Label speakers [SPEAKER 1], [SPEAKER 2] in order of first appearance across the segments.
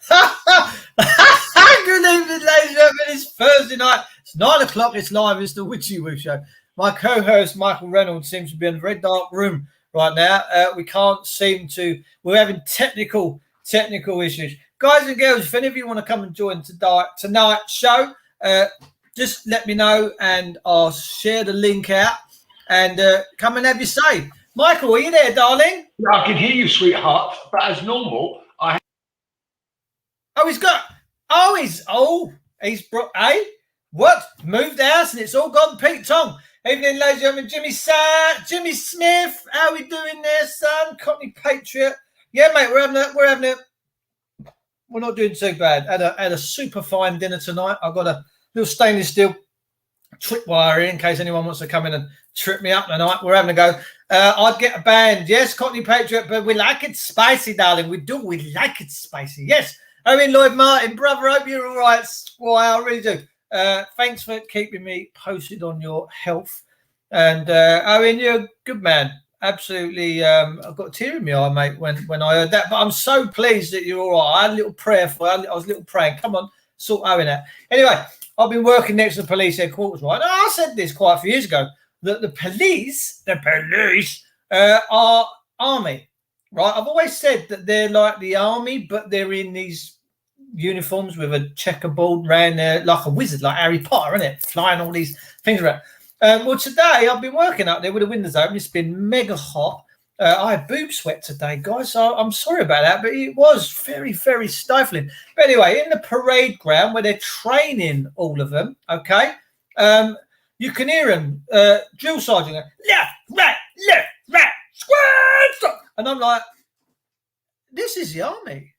[SPEAKER 1] Good evening, ladies and gentlemen. It's Thursday night. It's 9 o'clock. It's live. It's the Witchy Woo Show. My co-host, Michael Reynolds, seems to be in a very dark room right now. We can't seem to... We're having technical issues. Guys and girls, if any of you want to come and join tonight's show, just let me know and I'll share the link out and come and have your say. Michael, are you there, darling?
[SPEAKER 2] Yeah, I can hear you, sweetheart. But as normal,
[SPEAKER 1] he's brought, what? Moved house and it's all gone Pete Tong. Evening, ladies and gentlemen. Jimmy Smith, how we doing there, son? Cockney Patriot. Yeah, mate, we're having it. We're not doing too bad. Had a super fine dinner tonight. I've got a little stainless steel tripwire in case anyone wants to come in and trip me up tonight. We're having a go. I'd get a band. Yes, Cockney Patriot, but we like it spicy, darling. We do. We like it spicy. Yes. Owen Lloyd Martin, brother, hope you're all right. Why, I really do. Thanks for keeping me posted on your health. And Owen, you're a good man. Absolutely. I've got a tear in my eye, mate, when I heard that. But I'm so pleased that you're all right. I had a little prayer for you. I was a little praying. Come on, sort Owen out. Anyway, I've been working next to the police headquarters, right? Now, I said this quite a few years ago, that the police are army. Right, I've always said that they're like the army, but they're in these uniforms with a checkerboard around there, like a wizard, like Harry Potter, isn't it? Flying all these things around. Well, today I've been working up there with the windows open. It's been mega hot. I had boob sweat today, guys, so I'm sorry about that, but it was very, very stifling. But anyway, in the parade ground where they're training all of them, okay, you can hear them, drill sergeant, left, right, squad, and I'm like, this is the army.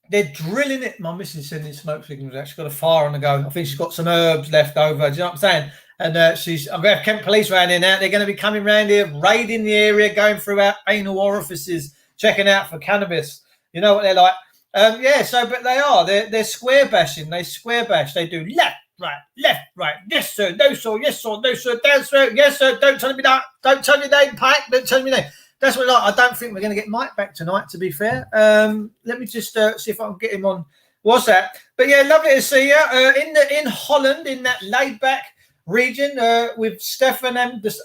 [SPEAKER 1] They're drilling it. My missus sending smoke signals out. She's got a fire on the go. I think she's got some herbs left over. Do you know what I'm saying? And I'm going to have Kent police around here now. They're going to be coming around here, raiding the area, going through our anal orifices, checking out for cannabis. You know what they're like. But they are. They're square bashing. They square bash. They do left, right. Yes, sir. No, sir. Yes, sir. No, sir. Down, sir. Yes, sir. Don't tell me that. Don't tell me that, Pike. Don't tell me that. That's what I don't think we're going to get Mike back tonight, to be fair. Let me just see if I can get him on WhatsApp. But yeah, lovely to see you. In Holland, in that laid-back region, with Stefan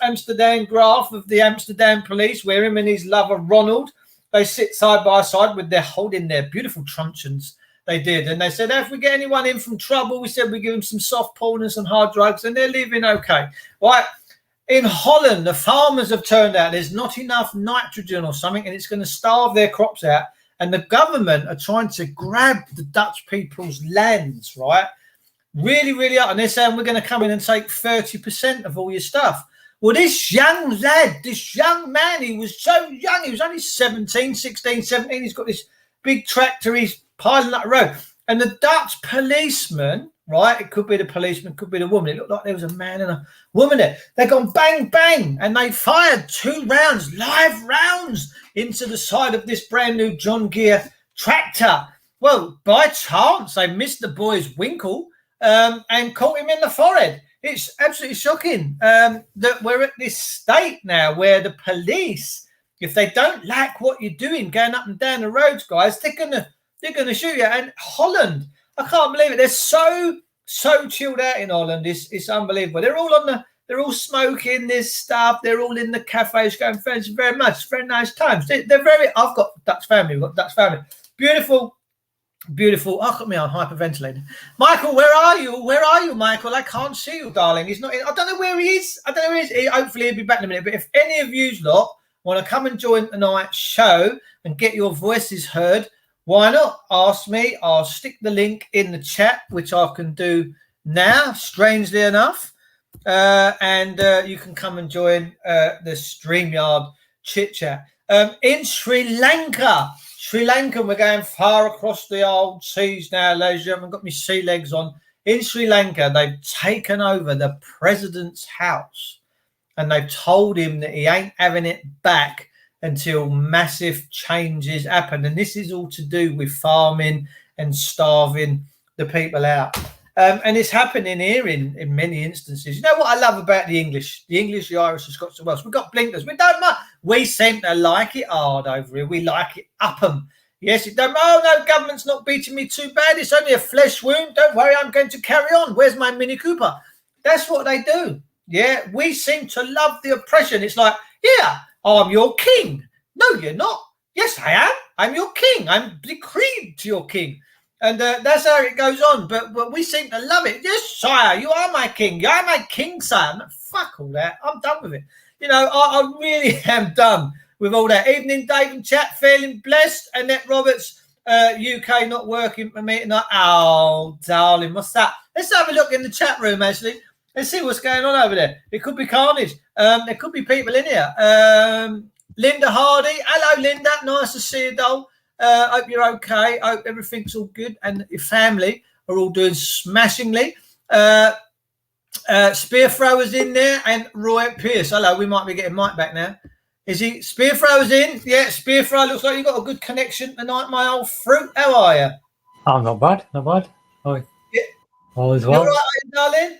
[SPEAKER 1] Amsterdam Graaf of the Amsterdam police, where him and his lover Ronald, they sit side by side with their holding their beautiful truncheons. They did. And they said, if we get anyone in from trouble, we said we give them some soft porn and some hard drugs, and they're living okay. Right. In Holland, the farmers have turned out there's not enough nitrogen or something, and it's going to starve their crops out. And the government are trying to grab the Dutch people's lands, right? Really, really up. And they're saying, we're going to come in and take 30% of all your stuff. Well, this young lad, this young man, he was so young. He was only 16, 17. He's got this big tractor. He's piling up the road. And the Dutch policeman, right? It could be the policeman, could be the woman. It looked like there was a man and a woman there. They've gone bang, bang, and they fired 2 rounds, live rounds, into the side of this brand new John Deere tractor. Well, by chance, they missed the boy's winkle and caught him in the forehead. It's absolutely shocking that we're at this state now where the police, if they don't like what you're doing, going up and down the roads, guys, they're gonna shoot you. And Holland, I can't believe it. They're so chilled out in Holland. It's unbelievable. They're all smoking this stuff. They're all in the cafes going, thanks very much. Very nice times. I've got Dutch family. We've got Dutch family. Beautiful. Oh, got me on hyperventilating. Michael, where are you, Michael? I can't see you, darling. He's not in. I don't know where he is. Hopefully he'll be back in a minute. But if any of you lot want to come and join tonight's show and get your voices heard, why not? Ask me. I'll stick the link in the chat, which I can do now, strangely enough. And you can come and join the StreamYard chit-chat. In Sri Lanka, we're going far across the old seas now, ladies and gentlemen. Got my sea legs on. In Sri Lanka, they've taken over the president's house. And they've told him that he ain't having it back until massive changes happen. And this is all to do with farming and starving the people out. And it's happening here in many instances. You know what I love about the English, the Irish, the Scots, and Welsh? We've got blinkers. We don't mind. We seem to like it hard over here. We like it up 'em. Yes, it don't. Oh no, government's not beating me too bad. It's only a flesh wound. Don't worry, I'm going to carry on. Where's my Mini Cooper? That's what they do. Yeah, we seem to love the oppression. It's like, yeah, I'm your king. No, you're not. Yes, I am. I'm your king. I'm decreed to your king. And that's how it goes on. But we seem to love it. Yes, sire, you are my king. You are my king, sire. Fuck all that. I'm done with it. You know, I really am done with all that. Evening, Dave and chat. Feeling blessed. Annette Roberts, UK not working for me tonight. Oh, darling, what's that? Let's have a look in the chat room, actually. Let's see what's going on over there. It could be carnage. There could be people in here. Linda Hardy. Hello, Linda. Nice to see you, doll. Hope you're okay. Hope everything's all good and your family are all doing smashingly. Spear Throwers in there and Roy Pierce. Hello, we might be getting Mike back now. Is he? Spear Throwers in? Yeah, Spear Thrower. Looks like you got a good connection tonight, my old fruit. How are you?
[SPEAKER 3] Oh, not bad. Oh,
[SPEAKER 1] yeah.
[SPEAKER 3] All is well.
[SPEAKER 1] You all right, darling?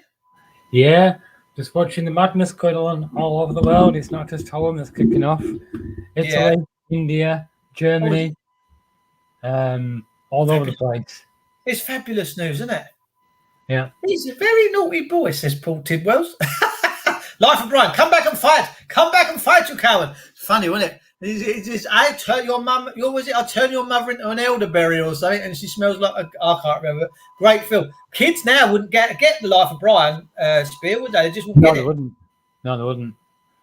[SPEAKER 3] Yeah, just watching the madness going on all over the world. It's not just home that's kicking off. Italy, India, Germany, all over the place.
[SPEAKER 1] It's fabulous news, isn't it?
[SPEAKER 3] Yeah.
[SPEAKER 1] He's a very naughty boy, says Paul Tidwells. Life of Brian, come back and fight. Come back and fight, you coward. It's funny, wasn't it? It's I turn your mum, I turn your mother into an elderberry or something, and she smells like I can't remember. Great film. Kids now wouldn't get the Life of Brian Spear, would they? They just wouldn't get it.
[SPEAKER 3] Wouldn't. No, they wouldn't.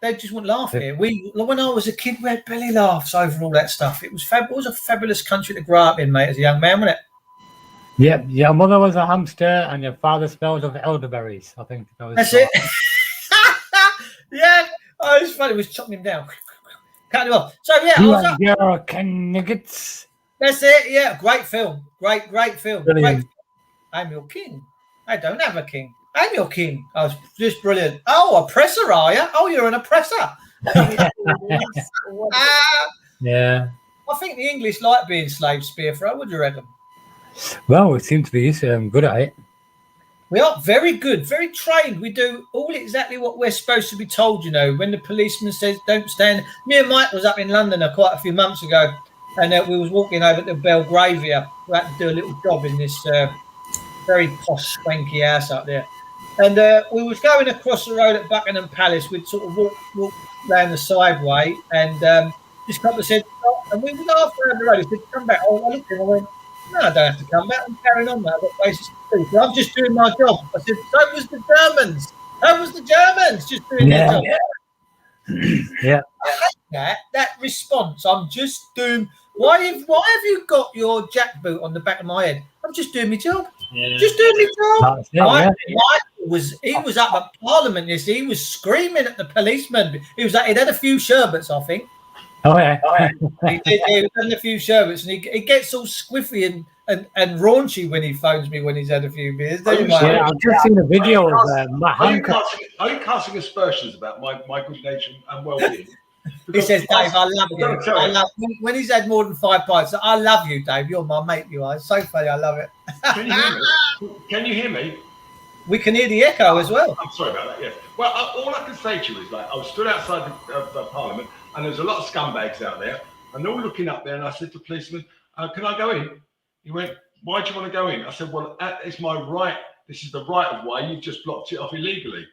[SPEAKER 1] They just wouldn't laugh at it. When I was a kid, we had belly laughs over all that stuff. It was it was a fabulous country to grow up in, mate, as a young man, wasn't it?
[SPEAKER 3] Yeah, your mother was a hamster and your father smelled of elderberries. I think that was.
[SPEAKER 1] That's it. Yeah. Oh, it was funny. It was chopping him down. Cut him off. So yeah,
[SPEAKER 3] your Ken Nuggets.
[SPEAKER 1] That's it. Yeah, great film. Great film.
[SPEAKER 3] Brilliant.
[SPEAKER 1] Great. I'm your king. I don't have a king. I'm your king. I was just brilliant. Oh, oppressor, are you? Oh, you're an oppressor.
[SPEAKER 3] Yeah.
[SPEAKER 1] I think the English like being slave spear throw. Would you reckon?
[SPEAKER 3] Well, we seem to be good at it.
[SPEAKER 1] We are very good, very trained. We do all exactly what we're supposed to be told, you know. When the policeman says don't stand. Me and Mike was up in London quite a few months ago, and we was walking over to Belgravia. We had to do a little job in this very posh, swanky house up there. And we was going across the road at Buckingham Palace. We'd sort of walk down the sideway, and this couple said, oh, and we was halfway down the road. He said, come back. I looked at him, I went, no, I don't have to come back. I'm carrying on, mate. I've got places to do. So I'm just doing my job. I said, so was the Germans. So was the Germans just doing their job.
[SPEAKER 3] Yeah.
[SPEAKER 1] I hate that response. I'm just doing. Why have you got your jackboot on the back of my head? I'm just doing my job. Yeah. Just doing my job. Mike was up at Parliament. He was screaming at the policeman. He'd had a few sherbets, I think.
[SPEAKER 3] Oh yeah.
[SPEAKER 1] He had a few sherbets, and he gets all squiffy and raunchy when he phones me when he's had a few beers.
[SPEAKER 3] Yeah, I've just seen a video of
[SPEAKER 2] Are you casting aspersions about my good nature and well-being?
[SPEAKER 1] He says, Dave, I love you. I love when he's had more than 5 pints. I love you, Dave. You're my mate. You are. It's so funny. I love it.
[SPEAKER 2] Can you hear me?
[SPEAKER 1] We can hear the echo as well.
[SPEAKER 2] I'm sorry about that. Yes. Well, all I can say to you is, like, I was stood outside the Parliament, and there's a lot of scumbags out there, and they're all looking up there. And I said to the policeman, "Can I go in?" He went, "Why do you want to go in?" I said, "Well, it's my right. This is the right of way. You've just blocked it off illegally."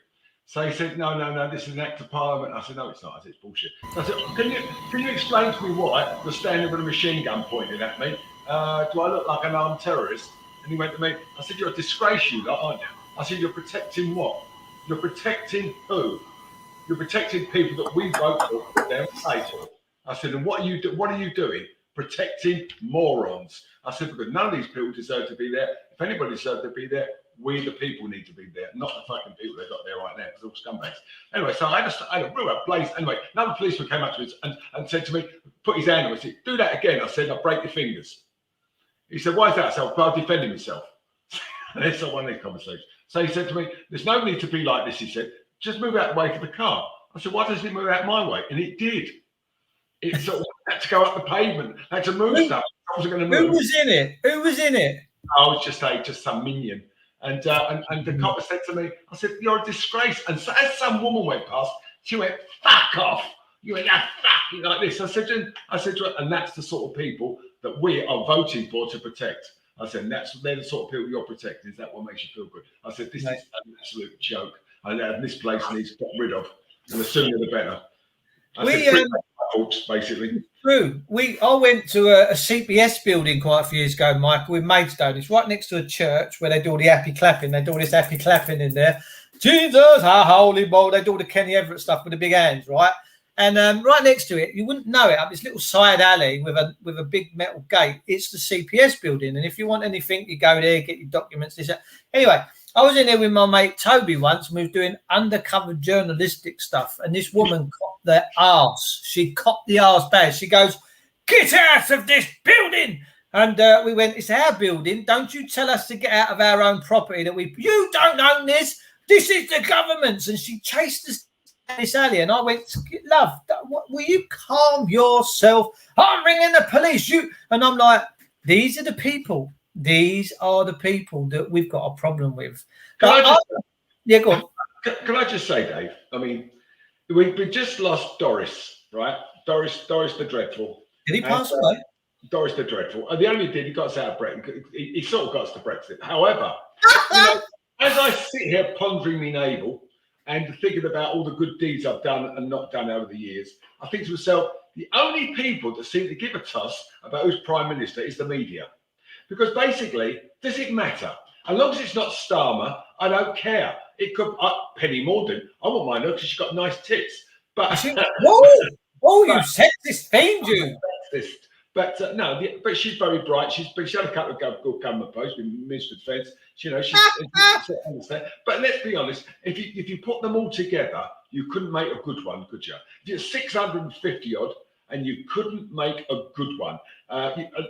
[SPEAKER 2] So he said, no, this is an act of Parliament. I said, no, it's not. I said, it's bullshit. So I said, can you explain to me why you're standing with a machine gun pointing at me? Do I look like an armed terrorist? And he went to me, I said, you're a disgrace, you lot, aren't you? I said, you're protecting what? You're protecting who? You're protecting people that we vote for, put them pay for. I said, and what are you doing? Protecting morons. I said, because none of these people deserve to be there. If anybody deserves to be there, we the people need to be there, not the fucking people they got there right now, because they're all scumbags. Anyway, so I had a real blaze. Anyway, another policeman came up to us and said to me, put his hand on me, said, do that again. I said, I'll break your fingers. He said, why is that? I said, well, I'm defending myself. And that's one of these conversations. So he said to me, there's no need to be like this, he said, just move out the way for the car. I said, why does it move out my way? And it did. It sort of had to go up the pavement, had to move stuff. I wasn't going to move.
[SPEAKER 1] Who was in it?
[SPEAKER 2] I was just some minion. And the copper said to me, I said, you're a disgrace. And so as some woman went past, she went, fuck off. You went, fuck you like this. I said to her, and that's the sort of people that we are voting for to protect. I said, they're the sort of people you're protecting. Is that what makes you feel good? I said, this is an absolute joke. And this place needs got rid of. And the sooner the better. Basically.
[SPEAKER 1] True. I went to a CPS building quite a few years ago, Michael, in Maidstone. It's right next to a church where they do all the happy clapping. They do all this happy clapping in there. Jesus, how holy boy. They do all the Kenny Everett stuff with the big hands, right? And right next to it, you wouldn't know it, up this little side alley with a big metal gate. It's the CPS building. And if you want anything, you go there, get your documents, this, that. Anyway, I was in there with my mate Toby once, and we was doing undercover journalistic stuff. And this woman copped the arse. She copped the arse bad. She goes, "Get out of this building!" And we went, "It's our building. Don't you tell us to get out of our own property that you don't own this. This is the government's." And she chased us down this alley. And I went, "Love, will you calm yourself? I'm ringing the police." And I'm like, these are the people. These are the people that we've got a problem with. Go on.
[SPEAKER 2] Can I just say, Dave? I mean, we just lost Doris, right? Doris the Dreadful.
[SPEAKER 1] Did he pass away?
[SPEAKER 2] Doris the Dreadful. And the only thing he got us out of Brexit. He sort of got us to Brexit. However, as I sit here pondering me navel and thinking about all the good deeds I've done and not done over the years, I think to myself, the only people that seem to give a toss about who's Prime Minister is the media. Because basically, does it matter? As long as it's not Starmer, I don't care. It could Penny Mordaunt. I wouldn't mind her because she's got nice tits. But
[SPEAKER 1] whoa, you sexist fiend, you.
[SPEAKER 2] But but she's very bright. She had a couple of good government posts with Minister of Defence. She's but let's be honest. If you put them all together, you couldn't make a good one, could you? If you're 650 odd. And you couldn't make a good one.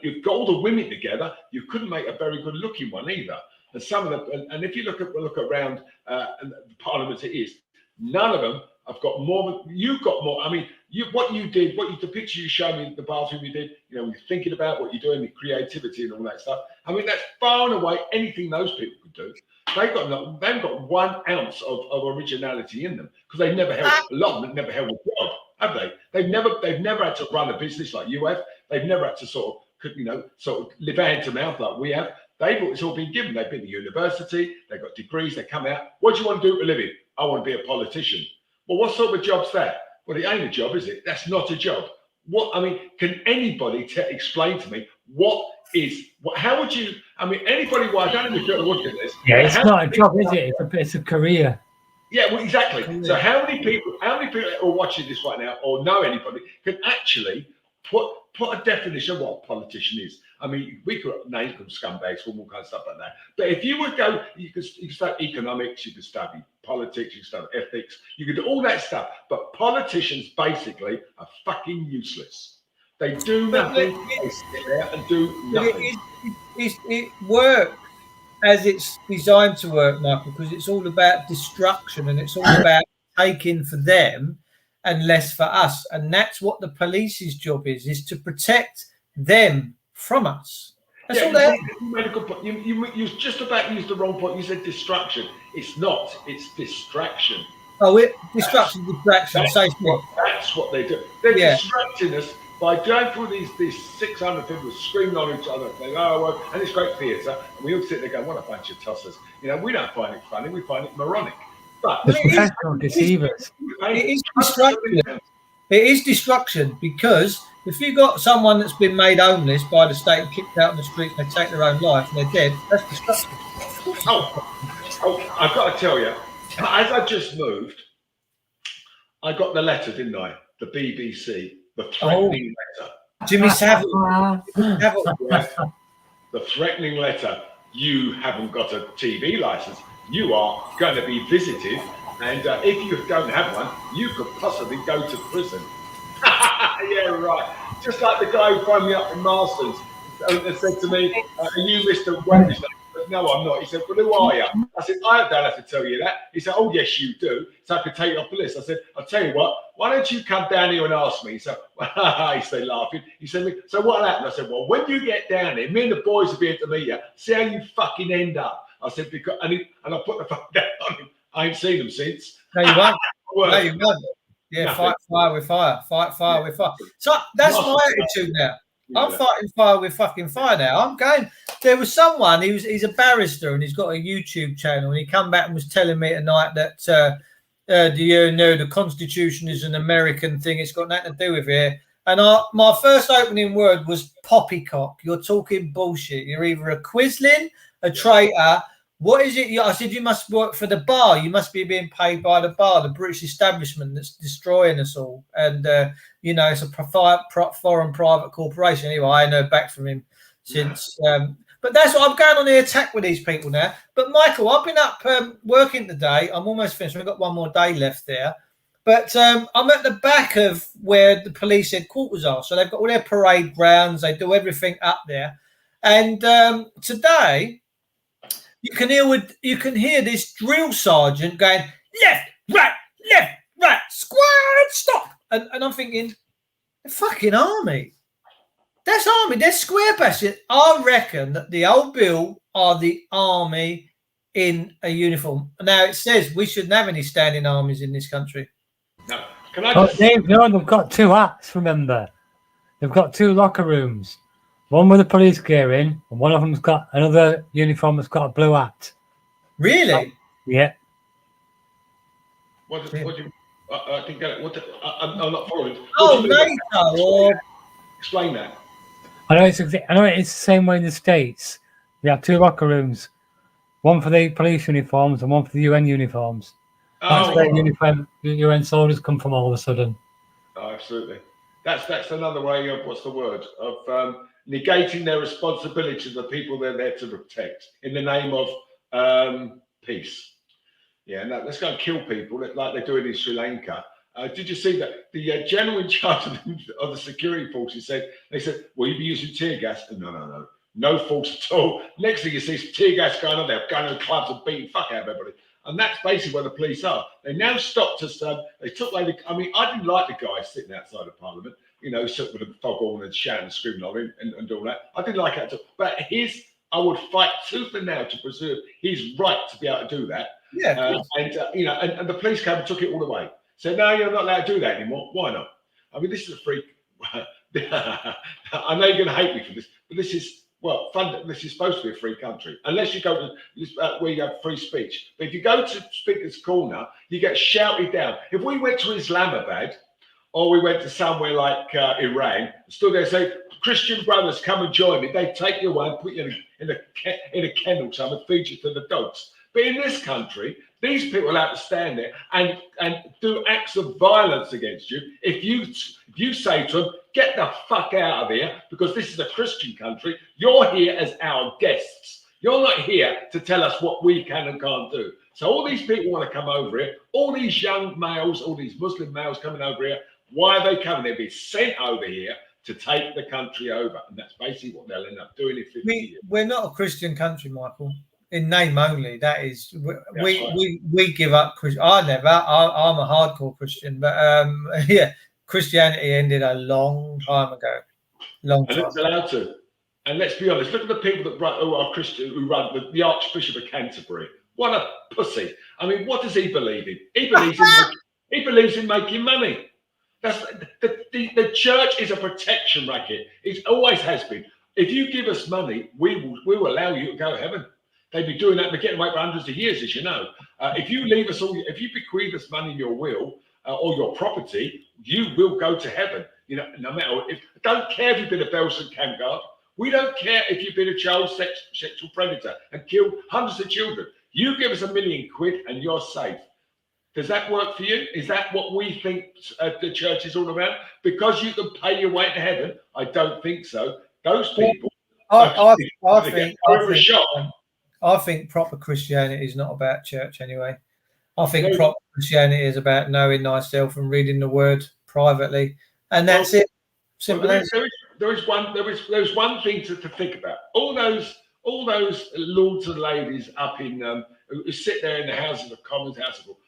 [SPEAKER 2] You've got all the women together. You couldn't make a very good-looking one either. And some of them, and if you look around the Parliament, it is none of them have got more. You've got more. I mean, the picture you showed me, the bathroom you did. You're thinking about what you're doing, the creativity and all that stuff. I mean, that's far and away anything those people could do. They haven't got 1 ounce of originality in them because they never held a lot of them never held a job. Have they? They've never had to run a business like you have. They've never had to sort of live hand to mouth like we have. It's all been given. They've been to university. They've got degrees. They come out. What do you want to do for a living? I want to be a politician. Well, what sort of a job's that? Well, it ain't a job, is it? That's not a job. Can anybody explain to me how would you? I mean, anybody? Well, I don't even look at this.
[SPEAKER 3] Yeah, it's not a job, is it? It's a career.
[SPEAKER 2] Yeah, well, exactly. So how many people are watching this right now or know anybody can actually put a definition of what a politician is? I mean, we could name them scumbags, all kind of stuff like that. But if you would go, you could study economics, you could study politics, you could study ethics, you could do all that stuff. But politicians basically are fucking useless. They do nothing. They sit there and do nothing.
[SPEAKER 1] It works as it's designed to work, Michael, because it's all about destruction and it's all about taking for them and less for us. And that's what the police's job is to protect them from us. That's all they
[SPEAKER 2] you made a good point. You just about used the wrong point. You said destruction. It's not. It's distraction.
[SPEAKER 1] Distraction.
[SPEAKER 2] That's what they do. They're distracting us by going through these 600 people screaming on each other, saying, and it's great theatre. And we all sit there going, what a bunch of tossers. We don't find it funny, we find it moronic. But
[SPEAKER 3] deceivers.
[SPEAKER 1] It is destruction. It is destruction because if you've got someone that's been made homeless by the state and kicked out in the street and they take their own life and they're dead, that's destruction.
[SPEAKER 2] I've got to tell you, as I just moved, I got the letter, didn't I? The BBC. The threatening letter.
[SPEAKER 1] Jimmy Savile.
[SPEAKER 2] The threatening letter. You haven't got a TV license. You are going to be visited. And if you don't have one, you could possibly go to prison. Yeah, right. Just like the guy who phoned me up from Marston's and said to me, are you Mr. Wendy's? No, I'm not. He said, well, who are you? I said, I don't have to tell you that. He said, oh, yes, you do. So I could take you off the list. I said, I'll tell you what, why don't you come down here and ask me? So he said, laughing. He said, so what happened? I said, well, when you get down here, me and the boys will be here to meet you. See how you fucking end up. I said, because, and I put the phone down on him. I ain't seen him since.
[SPEAKER 1] No, you won't. No, you won't. Yeah, nothing. Fight fire with fire. Fight fire with fire. So that's my attitude now. I'm fighting fire with fucking fire now. I'm going. There was someone. He's a barrister and he's got a YouTube channel. And he come back and was telling me tonight that do you know the Constitution is an American thing? It's got nothing to do with it. And my first opening word was poppycock. You're talking bullshit. You're either a quisling, a traitor. What is it? I said you must work for the bar. You must be being paid by the bar, the British establishment that's destroying us all. And it's a foreign private corporation. Anyway, I ain't heard back from him since. But that's what I'm going on the attack with these people now. But Michael, I've been up working today. I'm almost finished. We've got one more day left there. But I'm at the back of where the police headquarters are. So they've got all their parade grounds. They do everything up there. And today, you can hear this drill sergeant going left, right, squad, stop. And I'm thinking, the fucking army. That's army. They're square bashing. I reckon that the old Bill are the army in a uniform. Now it says we shouldn't have any standing armies in this country.
[SPEAKER 2] No, can I just...
[SPEAKER 3] Dave, no, they've got two hats. Remember, they've got two locker rooms. One with the police gear in, and one of them's got another uniform that's got a blue hat.
[SPEAKER 1] Really?
[SPEAKER 3] Yeah.
[SPEAKER 2] What do you? I didn't get it. I'm not following.
[SPEAKER 1] NATO.
[SPEAKER 2] Explain that.
[SPEAKER 3] I know it's the same way in the States. They have two locker rooms, one for the police uniforms and one for the UN uniforms. That's where UN soldiers come from all of a sudden.
[SPEAKER 2] Oh, absolutely. That's another way of of negating their responsibility to the people they're there to protect in the name of peace. Yeah, no, let's go and kill people like they're doing in Sri Lanka. Did you see that the general in charge of the security forces said, will you be using tear gas? No force at all. Next thing you see is tear gas going on there, going to the clubs and beating fuck out of everybody. And that's basically where the police are. They now stopped us. They took away I didn't like the guy sitting outside of Parliament, sitting with a foghorn and shouting and screaming on him and all that. I didn't like it at all. But I would fight tooth and nail to preserve his right to be able to do that.
[SPEAKER 1] Yeah.
[SPEAKER 2] And the police came and took it all away. So now you're not allowed to do that anymore. Why not? I mean, this is a freak. I know you're going to hate me for this, but this is supposed to be a free country, unless you go to where you have free speech. But if you go to Speaker's Corner, you get shouted down. If we went to Islamabad, or we went to somewhere like Iran, stood there and say, Christian brothers, come and join me. They take you away and put you in a kennel, so and feed you to the dogs. But in this country, these people are allowed to stand there and do acts of violence against you. If you say to them, get the fuck out of here, because this is a Christian country, you're here as our guests. You're not here to tell us what we can and can't do. So all these people want to come over here, all these young males, all these Muslim males coming over here, why are they coming? They'll be sent over here to take the country over. And that's basically what they'll end up doing in 50 years.
[SPEAKER 1] We're not a Christian country, Michael. In name only, that is, we give up. I'm a hardcore Christian, but Christianity ended a long time ago.
[SPEAKER 2] And it's allowed to. And let's be honest, look at the people who are Christian, who run the Archbishop of Canterbury. What a pussy! I mean, what does he believe in? He believes in making money. That's the church is a protection racket. It always has been. If you give us money, we will allow you to go to heaven. They've been doing that. They're getting away for hundreds of years, as you know. If you leave us all, if you bequeath us money in your will or your property, you will go to heaven. No matter don't care if you've been a Belgian camp guard. We don't care if you've been a child sexual predator and killed hundreds of children. You give us £1 million and you're safe. Does that work for you? Is that what we think the church is all about? Because you can pay your way to heaven? I don't think so. Those people.
[SPEAKER 1] I think proper Christianity is not about church anyway. I think proper Christianity is about knowing thyself and reading the word privately, and that's it. Simple.
[SPEAKER 2] There's one thing to think about. All those lords and ladies up in who sit there in the House of the Commons,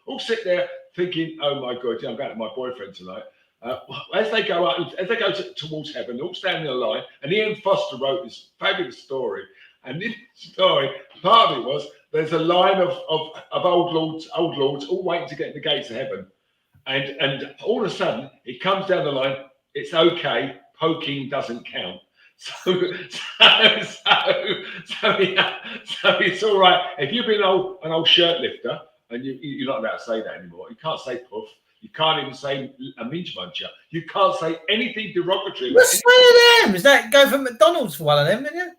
[SPEAKER 2] all sit there thinking, "Oh my God, I'm going to my boyfriend tonight." As they go towards heaven, they all stand in a line. And Ian Foster wrote this fabulous story. And this story, part of it was there's a line of old lords all waiting to get in the gates of heaven. And all of a sudden, it comes down the line, it's okay, poking doesn't count. So it's all right. If you've been an old shirt lifter, and you're not allowed to say that anymore. You can't say puff. You can't even say a minge muncher. You can't say anything derogatory.
[SPEAKER 1] What's one of them? Is that go for McDonald's for one of them, didn't you?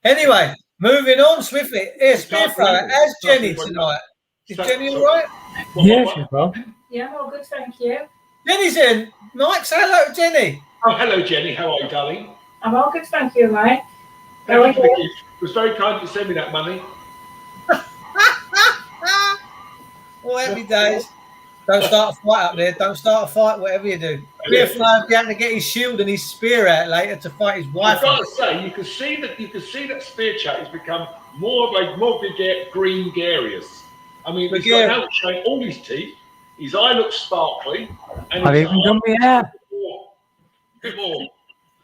[SPEAKER 1] Anyway, moving on swiftly. Here, Spearthrower, how's Jenny tonight? Is Jenny all right?
[SPEAKER 3] Yeah, she's well.
[SPEAKER 4] Yeah, I'm all good, thank you.
[SPEAKER 1] Jenny's in. Mike, say hello to Jenny.
[SPEAKER 2] Oh, hello, Jenny. How are you, darling?
[SPEAKER 4] I'm all good, thank you, mate.
[SPEAKER 2] Thank you for the gift. It was very kind to send me that money.
[SPEAKER 1] All happy days. Don't start a fight up there. Don't start a fight, whatever you do. Spearthrower going to get his shield and his spear out later to fight his wife.
[SPEAKER 2] I've got to say, you can see that Spear Chat has become more gregarious. I mean, he's got now showing all his teeth. His eye looks sparkly. And
[SPEAKER 3] I've even done my hair.
[SPEAKER 2] A bit more.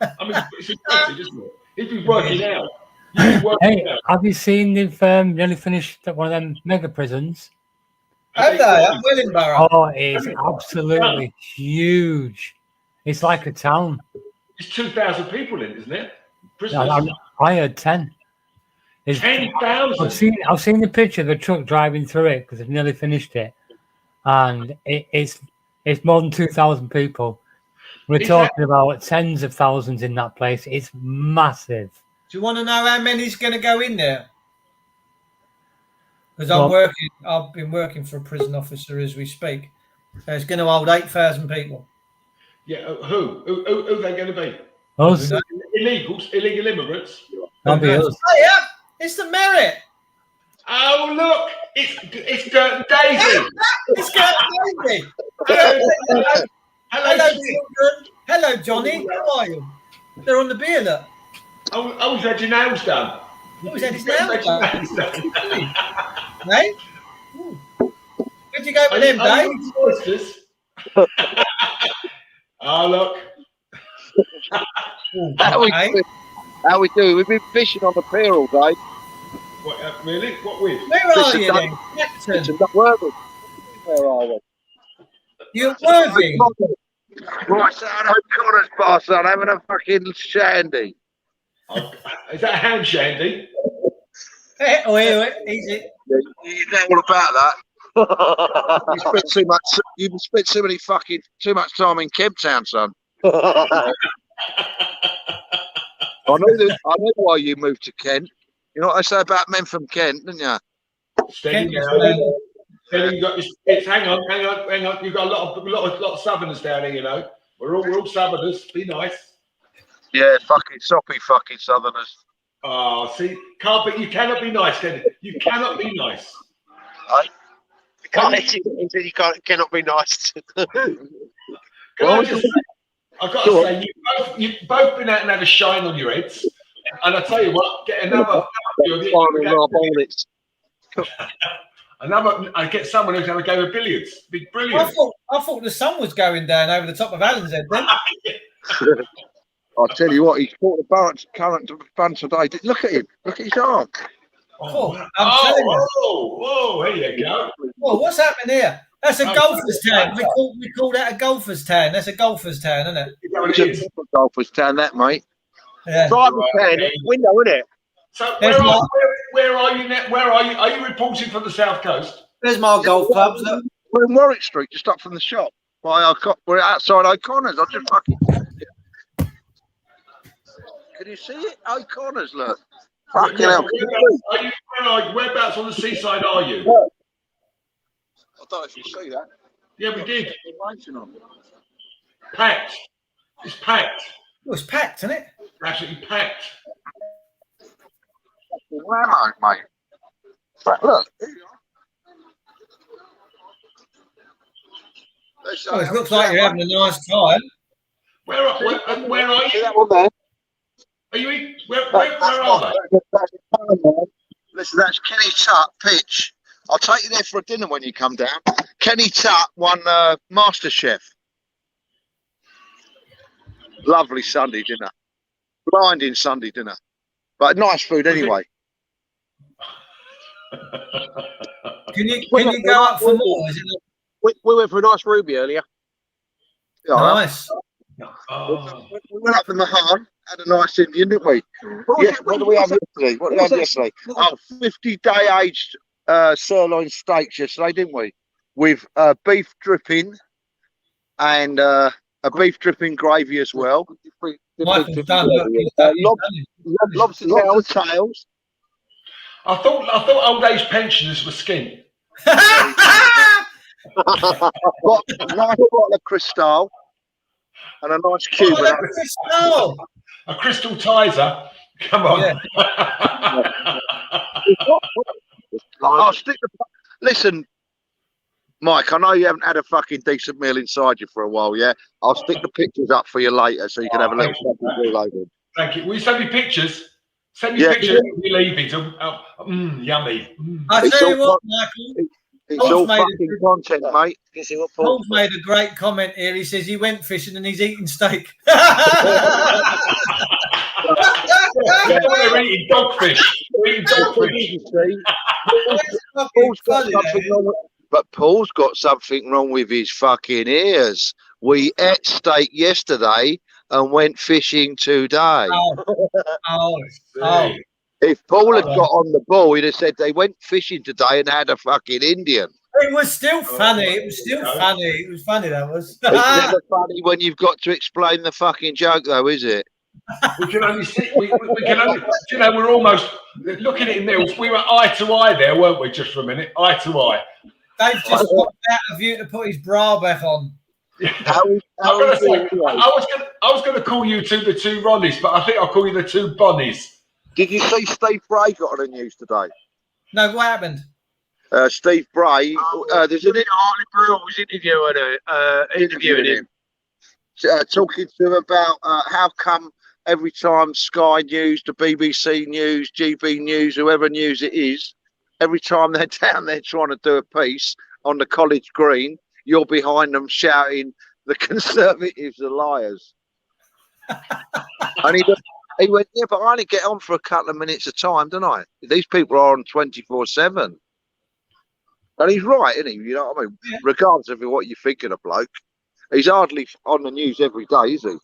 [SPEAKER 2] I mean, it's impressive, isn't it? He's been working out.
[SPEAKER 3] Hey, have you seen they've nearly finished one of them mega prisons?
[SPEAKER 1] Have they? At Wellingborough.
[SPEAKER 3] Oh, it's absolutely huge. It's like a town.
[SPEAKER 2] It's 2,000 people in, isn't it?
[SPEAKER 3] I heard 10.
[SPEAKER 2] 10,000.
[SPEAKER 3] I've seen the picture of the truck driving through it because they've nearly finished it, and it's more than 2,000 people. We're talking about tens of thousands in that place. It's massive.
[SPEAKER 1] Do you want to know how many's going to go in there? Because I've been working for a prison officer as we speak. So it's going to hold 8,000 people.
[SPEAKER 2] Yeah, who are they going to be?
[SPEAKER 3] Us?
[SPEAKER 2] Illegals, illegal immigrants.
[SPEAKER 3] That'll be us.
[SPEAKER 1] Oh yeah, it's the Merit.
[SPEAKER 2] Oh look, it's Gert and Daisy.
[SPEAKER 1] It's Gert and Daisy.
[SPEAKER 2] Hello,
[SPEAKER 1] children. Hello, Johnny. How are you? They're on the beer, look.
[SPEAKER 2] Oh, he's had your nails done.
[SPEAKER 1] Oh, he's had his nails done. Hey? Where'd you go with them, Dave?
[SPEAKER 2] Oh, look.
[SPEAKER 5] How we do? We've been fishing on the pier all day.
[SPEAKER 2] What, really? What with?
[SPEAKER 1] Where are you then? Jackson.
[SPEAKER 5] Where are we?
[SPEAKER 1] You're Worthing.
[SPEAKER 5] Right, son, O'Connor's bar, son, having a fucking shandy.
[SPEAKER 2] Is that a ham shandy?
[SPEAKER 1] Easy.
[SPEAKER 5] You know all about that. You've spent too much time in Kemp Town, son. I know why you moved to Kent. You know what I say about men from Kent, didn't you?
[SPEAKER 2] Steady now. You got hang on. You've got a lot of Southerners down here, you know. We're all Southerners. Be nice.
[SPEAKER 5] Yeah, fucking soppy fucking Southerners.
[SPEAKER 2] Oh, see, you cannot be nice, can you? You cannot be nice.
[SPEAKER 5] You cannot be nice.
[SPEAKER 2] I've got to say, you've both been out and had a shine on your heads. And I tell you what, get another. I get someone who's going to go with billiards. Be brilliant.
[SPEAKER 1] I thought the sun was going down over the top of Alan's head then.
[SPEAKER 5] I'll tell you what, he's caught the current to fun today. Look at him. Look at his arm.
[SPEAKER 1] I'm telling you.
[SPEAKER 2] Whoa, there you go.
[SPEAKER 1] Well, what's happening here? That's a golfer's town. We call that a golfer's town. That's a golfer's town, isn't it?
[SPEAKER 5] It's a golfer's town, that, mate.
[SPEAKER 1] Yeah.
[SPEAKER 5] Private town, window, isn't it?
[SPEAKER 2] So where are you now? Where are you? Are you reporting from the south coast?
[SPEAKER 1] There's my golf clubs. Look.
[SPEAKER 5] We're in Warwick Street, just up from the shop. We're outside O'Connor's. I just fucking. Can you see it? O'Connor's, look. Fucking hell.
[SPEAKER 2] Whereabouts on the seaside are you?
[SPEAKER 5] I don't know if you see that.
[SPEAKER 2] Yeah, we did. Packed. It's packed.
[SPEAKER 1] Well, it's packed, isn't it?
[SPEAKER 2] Absolutely packed.
[SPEAKER 5] Ramo, mate. Look.
[SPEAKER 1] Well, it looks like you're having a nice time.
[SPEAKER 2] Where are you?
[SPEAKER 5] That one there.
[SPEAKER 2] Are you? Where are they?
[SPEAKER 5] Listen, that's Kenny Tutt pitch. I'll take you there for a dinner when you come down. Kenny Tutt won MasterChef. Lovely Sunday dinner. Blinding Sunday dinner. But nice food anyway.
[SPEAKER 1] Can you go up for more? Is it
[SPEAKER 5] we went for a nice ruby earlier.
[SPEAKER 1] nice?
[SPEAKER 2] Oh.
[SPEAKER 5] We went up in the Mahan, had a nice Indian, didn't we? Yeah, what do we have yesterday? What did we have yesterday? Oh, 50-day aged sirloin steaks yesterday, didn't we? With beef dripping and a beef dripping gravy as well.
[SPEAKER 1] Michael's done. Look, he's done it.
[SPEAKER 5] Lobster tails.
[SPEAKER 2] I thought old age pensioners were skin.
[SPEAKER 5] Got a nice bottle of Cristal and a nice cube.
[SPEAKER 1] Oh, Cristal.
[SPEAKER 2] A crystal tizer. Come on.
[SPEAKER 1] Yeah.
[SPEAKER 5] I'll stick the. Listen, Mike, I know you haven't had a fucking decent meal inside you for a while, yeah? I'll stick the pictures up for you later so you can have a little reloaded.
[SPEAKER 2] Thank you. Will you send me pictures? Send me pictures of me leaving. Yummy.
[SPEAKER 1] I tell you what, Michael.
[SPEAKER 5] It's all fucking content, mate.
[SPEAKER 1] Paul's made a great comment here. He says he went fishing and he's eating steak.
[SPEAKER 2] They're eating dogfish. They're eating dogfish.
[SPEAKER 5] But Paul's got something wrong with his fucking ears. We ate steak yesterday and went fishing today.
[SPEAKER 1] Oh.
[SPEAKER 5] If Paul had got on the ball, he'd have said they went fishing today and had a fucking Indian.
[SPEAKER 1] It was still funny. It was still funny. It was funny, that was.
[SPEAKER 5] It's never funny when you've got to explain the fucking joke, though, is it?
[SPEAKER 2] We can only see. We can only. You know, we're almost looking at it now. We were eye to eye there, weren't we? Just for a minute, eye to eye.
[SPEAKER 1] Dave's just got out of you to put his bra back on.
[SPEAKER 2] I was going to call you the two Ronnies, but I think I'll call you the two Bonnies.
[SPEAKER 5] Did you see Steve Bray got on the news today?
[SPEAKER 1] No, what happened?
[SPEAKER 5] Steve Bray, there's an
[SPEAKER 6] Hartley Brewer was interviewing him.
[SPEAKER 5] Talking to him about how come every time Sky News, the BBC News, GB News, whoever news it is, every time they're down there trying to do a piece on the college green, you're behind them shouting, the Conservatives are liars. And he went, yeah, but I only get on for a couple of minutes at a time, don't I? These people are on 24/7. And he's right, isn't he? You know what I mean? Yeah. Regardless of what you think of the bloke, he's hardly on the news every day, is he?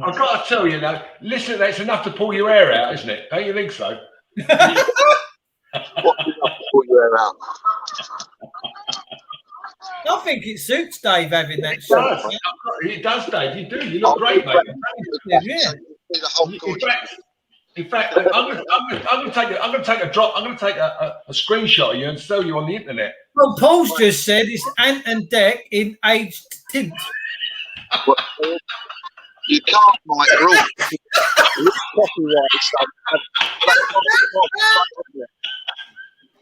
[SPEAKER 2] I've got to tell you now, listen, that's enough to pull your hair out, isn't it? Don't you think so?
[SPEAKER 5] What enough to pull your hair out?
[SPEAKER 1] I think it suits Dave having that shot.
[SPEAKER 2] It does, Dave. You do. You look great, mate.
[SPEAKER 1] Yeah.
[SPEAKER 2] In fact, I'm going to take a drop. I'm going to take a screenshot of you and sell you on the internet.
[SPEAKER 1] Well, Paul's just said it's Ant and Dec in aged tint.
[SPEAKER 5] You can't, Mike.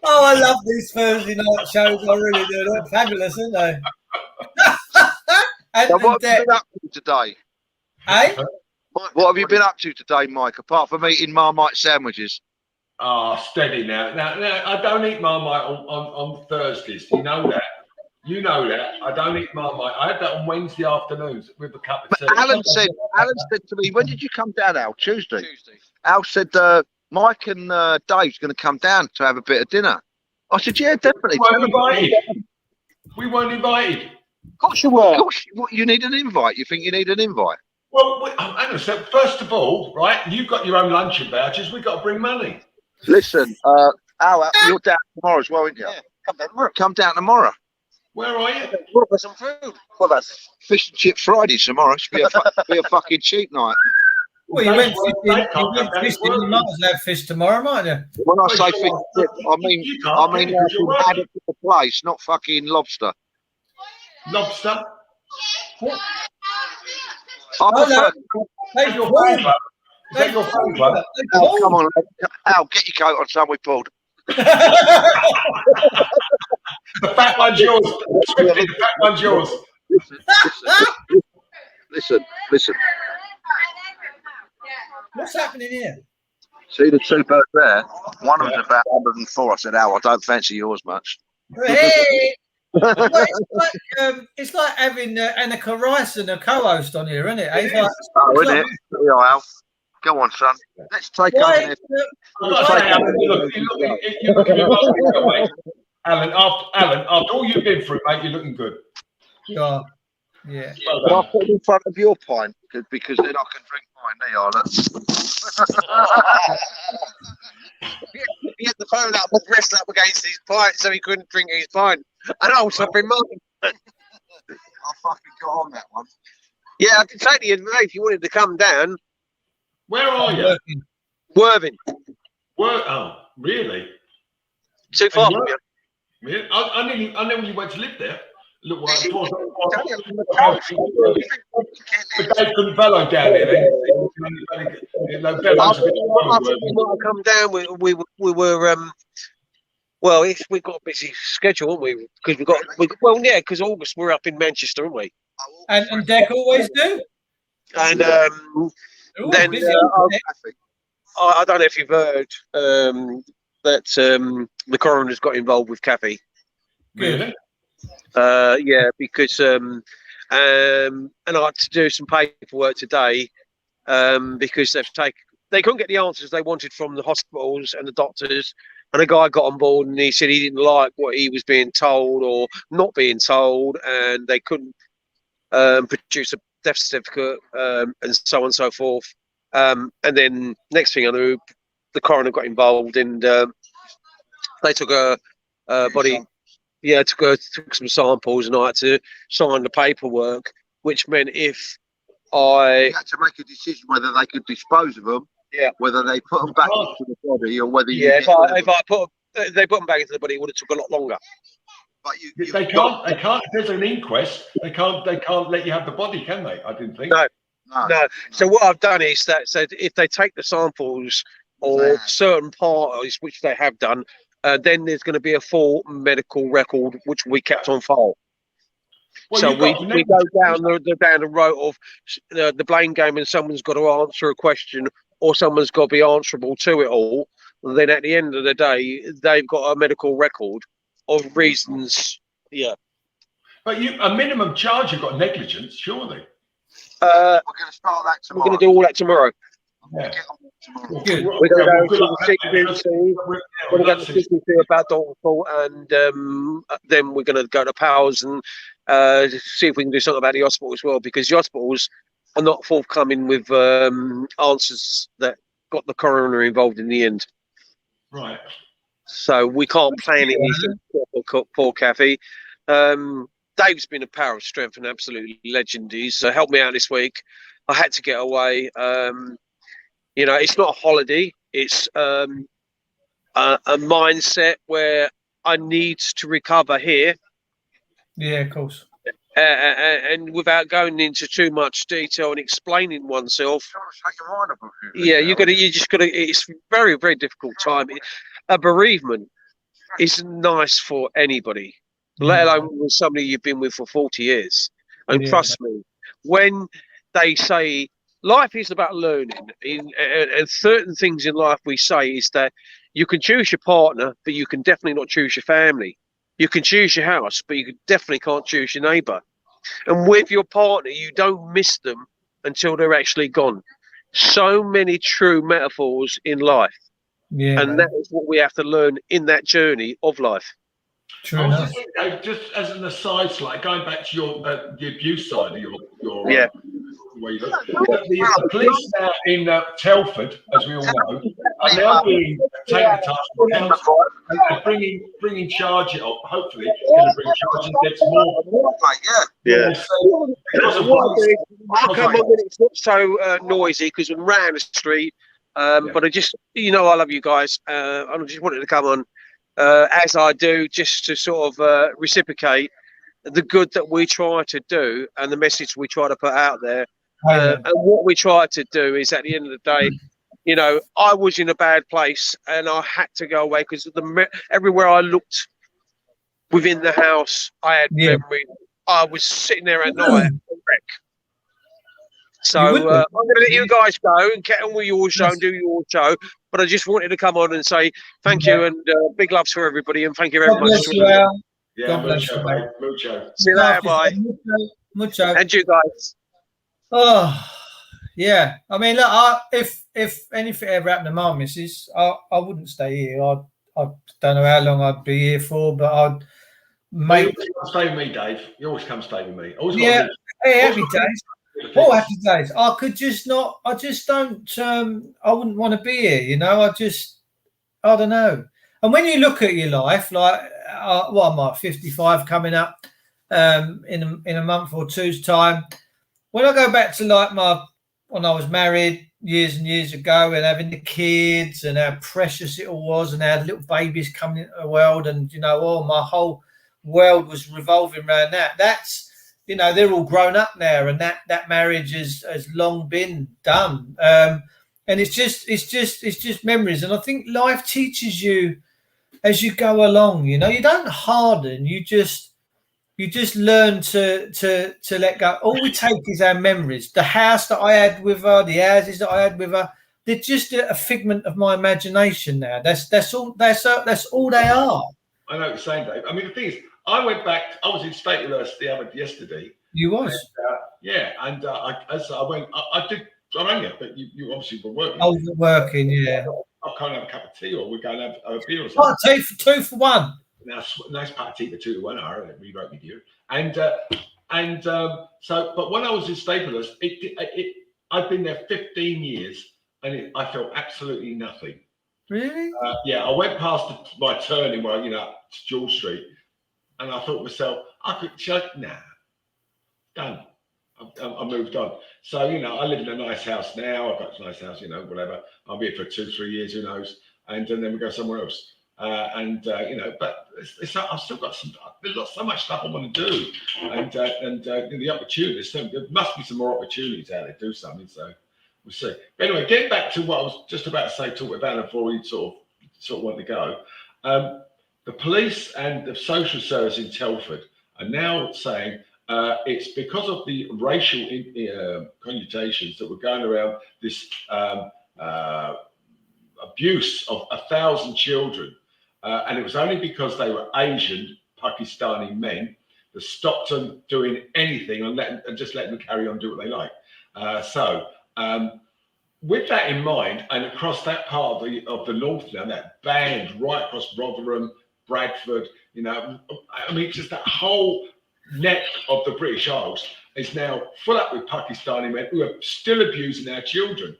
[SPEAKER 1] Oh, I love these Thursday night shows. I really do. They're fabulous, aren't they?
[SPEAKER 5] Now, what have you been up to today?
[SPEAKER 1] Hey?
[SPEAKER 5] What have you been up to today, Mike, apart from eating Marmite sandwiches?
[SPEAKER 2] Oh, steady now. Now, I don't eat Marmite on Thursdays. You know that. You know that. I don't eat Marmite. I had that on Wednesday afternoons with a cup of tea.
[SPEAKER 5] Alan said to me, when did you come down, Al? Tuesday. Al said, Mike and Dave's going to come down to have a bit of dinner. I said, yeah, definitely.
[SPEAKER 2] We weren't invited.
[SPEAKER 5] Of course you were. Of course, you need an invite. You think you need an invite?
[SPEAKER 2] Well, hang on a sec. First of all, right, you've got your own luncheon vouchers. We've got to bring money.
[SPEAKER 5] Listen, Al, you're down tomorrow as well, aren't you? Yeah, come down tomorrow.
[SPEAKER 2] Where are you?
[SPEAKER 5] Look for some food. Well, that's fish and chip Friday tomorrow. It should be a fucking cheap night.
[SPEAKER 1] Well, you went fishing. You might as well have fish tomorrow, mightn't you?
[SPEAKER 5] When I say fish and chip, I mean added to the place, not fucking lobster.
[SPEAKER 2] Lobster?
[SPEAKER 5] I
[SPEAKER 2] Is your favourite?
[SPEAKER 5] Al, come on, Al, get your coat on, son. We pulled.
[SPEAKER 2] The fat one's yours. The fat one's yours.
[SPEAKER 5] Listen.
[SPEAKER 1] What's happening here?
[SPEAKER 5] See the two birds there? One of them's about 104. I said, Al, I don't fancy yours much.
[SPEAKER 1] Hey! Well, it's like having Annika Rice and a co-host on here, isn't it? Isn't it?
[SPEAKER 5] Yeah, Al. Go on, son. Let's take on
[SPEAKER 2] Alan, after all you've been through, mate, you're looking good.
[SPEAKER 1] Yeah. Yeah.
[SPEAKER 2] Well
[SPEAKER 5] But I'll
[SPEAKER 2] done.
[SPEAKER 5] put it in front of your pint because then I can drink mine. There you are.
[SPEAKER 6] He had the phone up, pressed up against his pint so he couldn't drink his pint. And I was up in mine.
[SPEAKER 5] I fucking got on that one.
[SPEAKER 6] Yeah, I did say to you, mate, if you wanted to come down,
[SPEAKER 2] Where are you?
[SPEAKER 6] Worthing,
[SPEAKER 2] Oh, really?
[SPEAKER 6] too far from you.
[SPEAKER 2] Yeah. I never really went to live there. Look,
[SPEAKER 6] Is it-
[SPEAKER 2] but
[SPEAKER 6] I
[SPEAKER 2] Dave couldn't bellow down there. Then. No bellows a bit.
[SPEAKER 6] think you might have come down. We were well, we got a busy schedule, haven't we? Because because August we're up in Manchester, aren't we?
[SPEAKER 1] And Deck always do.
[SPEAKER 6] And
[SPEAKER 1] They're always
[SPEAKER 6] then
[SPEAKER 1] busy.
[SPEAKER 6] I don't know if you've heard that the coroner's got involved with Kathy.
[SPEAKER 2] Really?
[SPEAKER 6] Yeah, because and I had to do some paperwork today because they couldn't get the answers they wanted from the hospitals and the doctors, and a guy got on board and he said he didn't like what he was being told or not being told, and they couldn't produce a death certificate and so on and so forth. And then next thing I knew, the coroner got involved and they took a body. Yeah, took some samples, and I had to sign the paperwork, which meant if
[SPEAKER 5] You had to make a decision whether they could dispose of them, whether they put them back into the body, or whether
[SPEAKER 6] if I put they put them back into the body, it would have took a lot longer.
[SPEAKER 5] But
[SPEAKER 2] They can't. If there's an inquest, they can't let you have the body, can they? I didn't think.
[SPEAKER 6] No. So what I've done is that if they take the samples or certain parts, which they have done, then there's going to be a full medical record which will be kept on file.
[SPEAKER 2] Well,
[SPEAKER 6] So we go down the road of the blame game, and someone's got to answer a question or someone's got to be answerable to it all. Then at the end of the day, they've got a medical record of reasons. Yeah.
[SPEAKER 2] But a minimum charge, you've got negligence, surely.
[SPEAKER 5] we're going to start that
[SPEAKER 6] We're
[SPEAKER 5] tomorrow.
[SPEAKER 6] going to do all that tomorrow.
[SPEAKER 2] Yeah.
[SPEAKER 5] Get on that tomorrow.
[SPEAKER 1] Good.
[SPEAKER 6] We're going to go
[SPEAKER 2] Good
[SPEAKER 6] to
[SPEAKER 2] luck.
[SPEAKER 6] the CQC. We're going to go to CQC about Dalton, and then we're going to go to Powers and see if we can do something about the hospital as well, because the hospitals are not forthcoming with answers that got the coroner involved in the end.
[SPEAKER 2] Right.
[SPEAKER 6] So we can't plan anything for poor Kathy. Dave's been a power of strength and absolutely legend. He's helped me out this week. I had to get away. It's not a holiday. It's a mindset where I need to recover here.
[SPEAKER 1] Yeah, of course.
[SPEAKER 6] And without going into too much detail and explaining oneself, you just got to. It's very, very difficult time. A bereavement isn't nice for anybody, let alone with somebody you've been with for 40 years. And trust me, when they say life is about learning, and certain things in life we say is that you can choose your partner, but you can definitely not choose your family. You can choose your house, but you definitely can't choose your neighbour. And with your partner, you don't miss them until they're actually gone. So many true metaphors in life.
[SPEAKER 1] Yeah,
[SPEAKER 6] and that is what we have to learn in that journey of life.
[SPEAKER 1] True enough.
[SPEAKER 2] Just as an aside, like going back to your the abuse side of your way you look. The police now in Telford, as we all know, are now being taking the task of council and bringing charge up. Hopefully, it's going to bring charge against more.
[SPEAKER 6] Because of I'll come on when it's not so noisy, because I'm round the street. But I just, I love you guys. I just wanted to come on, as I do, just to sort of reciprocate the good that we try to do and the message we try to put out there. And what we try to do is, at the end of the day, I was in a bad place and I had to go away because everywhere I looked within the house, I had memory. I was sitting there at night, wreck. So I'm going to let you guys go and get on with your show and do your show. But I just wanted to come on and say thank you and big loves for everybody, and thank you very much.
[SPEAKER 2] God bless you, mate. Mucho.
[SPEAKER 6] See you later, bye.
[SPEAKER 1] Mucho.
[SPEAKER 6] And you guys.
[SPEAKER 1] Oh, yeah. I mean, look, if anything ever happened to my missus, I wouldn't stay here. I don't know how long I'd be here for, but I'd
[SPEAKER 2] You always come stay with me, Dave. You always come stay with me.
[SPEAKER 1] Hey, happy days. What happy days? I could just not. I just don't. I wouldn't want to be here. You know. I don't know. And when you look at your life, like what am I? 55 coming up in a month or two's time. When I go back to like when I was married years and years ago and having the kids and how precious it all was and how little babies coming into the world and my whole world was revolving around that. That's they're all grown up now and that marriage has long been done. And it's just memories. And I think life teaches you as you go along. You don't harden. You just learn to let go. All we take is our memories. The house that I had with her, the houses that I had with her, they're just a figment of my imagination now. That's all they are.
[SPEAKER 2] I know what you're saying, Dave. I mean, the thing is, I went back. I was in State University yesterday.
[SPEAKER 1] You was?
[SPEAKER 2] And, I rang you, but you obviously were working.
[SPEAKER 1] I was working, yeah.
[SPEAKER 2] I'll come and have a cup of tea, or we're going to have a beer or something.
[SPEAKER 1] Oh, two for one.
[SPEAKER 2] Nice part of tea for 2 to 1 hour. We wrote with you, but when I was in Staples, I'd been there 15 years, and I felt absolutely nothing.
[SPEAKER 1] Really?
[SPEAKER 2] I went past my turning where to Jewel Street, and I thought to myself, done. I moved on. So, I live in a nice house now. I've got a nice house, whatever. I'll be here for 2-3 years, who knows? And then we go somewhere else. But I've still got there's so much stuff I want to do. And the opportunities, there must be some more opportunities out there to do something. So we'll see. But anyway, getting back to what I was just about to say, talk about before we sort of want to go. The police and the social service in Telford are now saying, it's because of the racial connotations that were going around this abuse of 1,000 children. And it was only because they were Asian Pakistani men that stopped them doing anything and just letting them carry on, do what they like. With that in mind, and across that part of the north now, that band right across Rotherham, Bradford, just that whole neck of the British Isles is now full up with Pakistani men who are still abusing our children.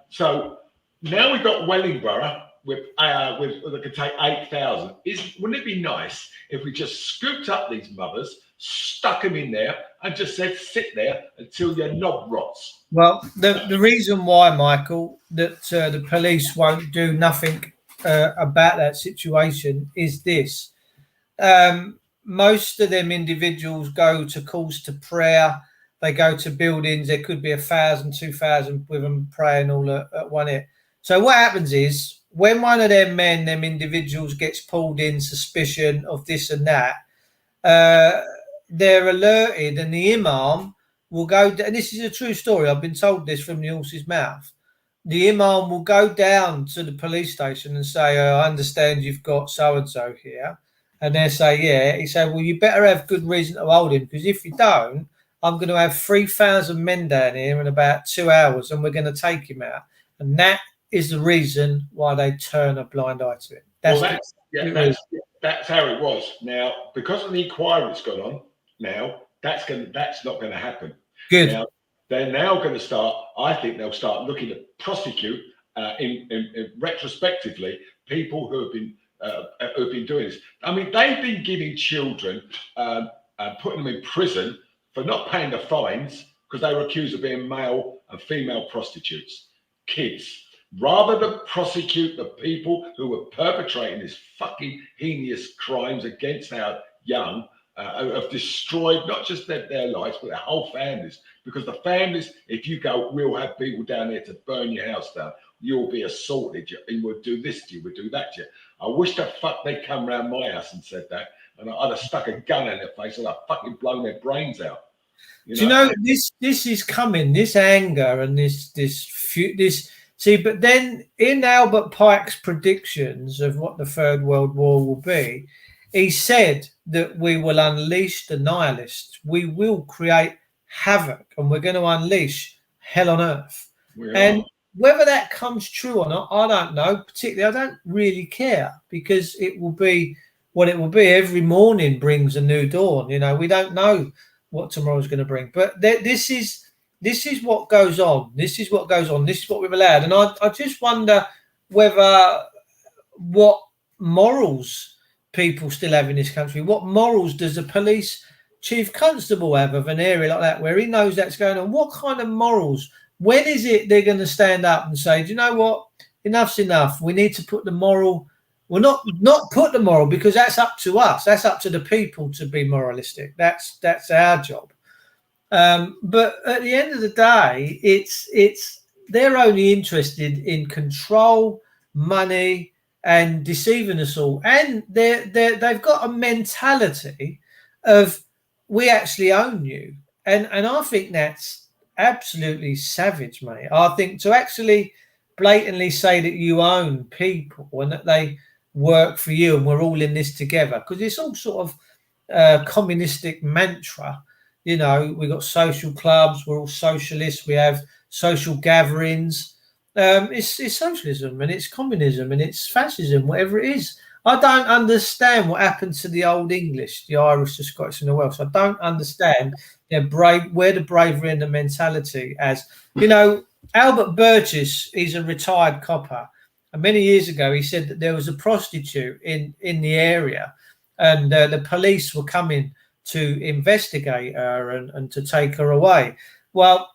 [SPEAKER 2] So now we've got Wellingborough with they could take 8,000. Wouldn't it be nice if we just scooped up these mothers, stuck them in there, and just said, sit there until your knob rots? Well,
[SPEAKER 1] the reason why, Michael, that the police won't do nothing about that situation is this. Most of them individuals go to calls to prayer. They go to buildings. There could be 1,000, 2,000 with them praying all at one hit. So what happens is when one of them individuals gets pulled in suspicion of this and that, they're alerted and the imam will go, and this is a true story, I've been told this from the horse's mouth. The imam will go down to the police station and say, I understand you've got so-and-so here. And they say, yeah. He said, well, you better have good reason to hold him, because if you don't, I'm going to have 3,000 men down here in about 2 hours and we're going to take him out. And that is the reason why they turn a blind eye to it.
[SPEAKER 2] That's how it was. Now, because of the inquiry that's gone on now, that's not going to happen.
[SPEAKER 1] Good.
[SPEAKER 2] Now, they're now going to start, I think they'll start looking to prosecute in retrospectively people who have been doing this. I mean, they've been giving children, putting them in prison for not paying the fines because they were accused of being male and female prostitutes, kids, rather than prosecute the people who were perpetrating these fucking heinous crimes against our young, have destroyed not just their lives, but their whole families. Because the families, if you go, we'll have people down there to burn your house down. You'll be assaulted. And we'll do this to you. We'll do that to you. I wish the fuck they'd come round my house and said that. And I'd have stuck a gun in their face and I'd fucking blown their brains out.
[SPEAKER 1] Do you know, this is coming, this anger and this. See, but then in Albert Pike's predictions of what the Third World War will be, he said that we will unleash the nihilists. We will create havoc and we're going to unleash hell on earth. And whether that comes true or not, I don't know. Particularly, I don't really care, because it will be what it will be. Every morning brings a new dawn. You know, we don't know what tomorrow's going to bring. But this is what goes on. This is what goes on. This is what we've allowed. And I just wonder whether what morals people still have in this country. What morals does a police chief constable have of an area like that where he knows that's going on? What kind of morals? When is it they're going to stand up and say, do you know what? Enough's enough. We need to put the moral. Well, not put the moral, because that's up to us. That's up to the people to be moralistic. That's our job. But at the end of the day, it's they're only interested in control, money, and deceiving us all. And they've got a mentality of we actually own you. And I think that's absolutely savage, mate. I think to actually blatantly say that you own people and that they work for you and we're all in this together, because it's all sort of communistic mantra. You know, we've got social clubs, we're all socialists, we have social gatherings. It's socialism and it's communism and it's fascism, whatever it is. I don't understand what happened to the old English, the Irish, the Scottish and the Welsh. I don't understand where the bravery and the mentality as, you know, Albert Burgess, he's a retired copper. And many years ago, he said that there was a prostitute in the area and the police were coming to investigate her and to take her away. Well,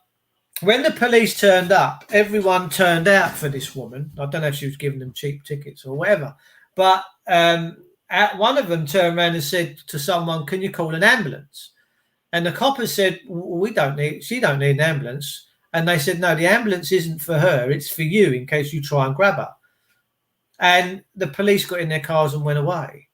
[SPEAKER 1] when the police turned up, everyone turned out for this woman. I don't know if she was giving them cheap tickets or whatever. But one of them turned around and said to someone, can you call an ambulance? And the coppers said, she don't need an ambulance. And they said, no, the ambulance isn't for her. It's for you in case you try and grab her. And the police got in their cars and went away.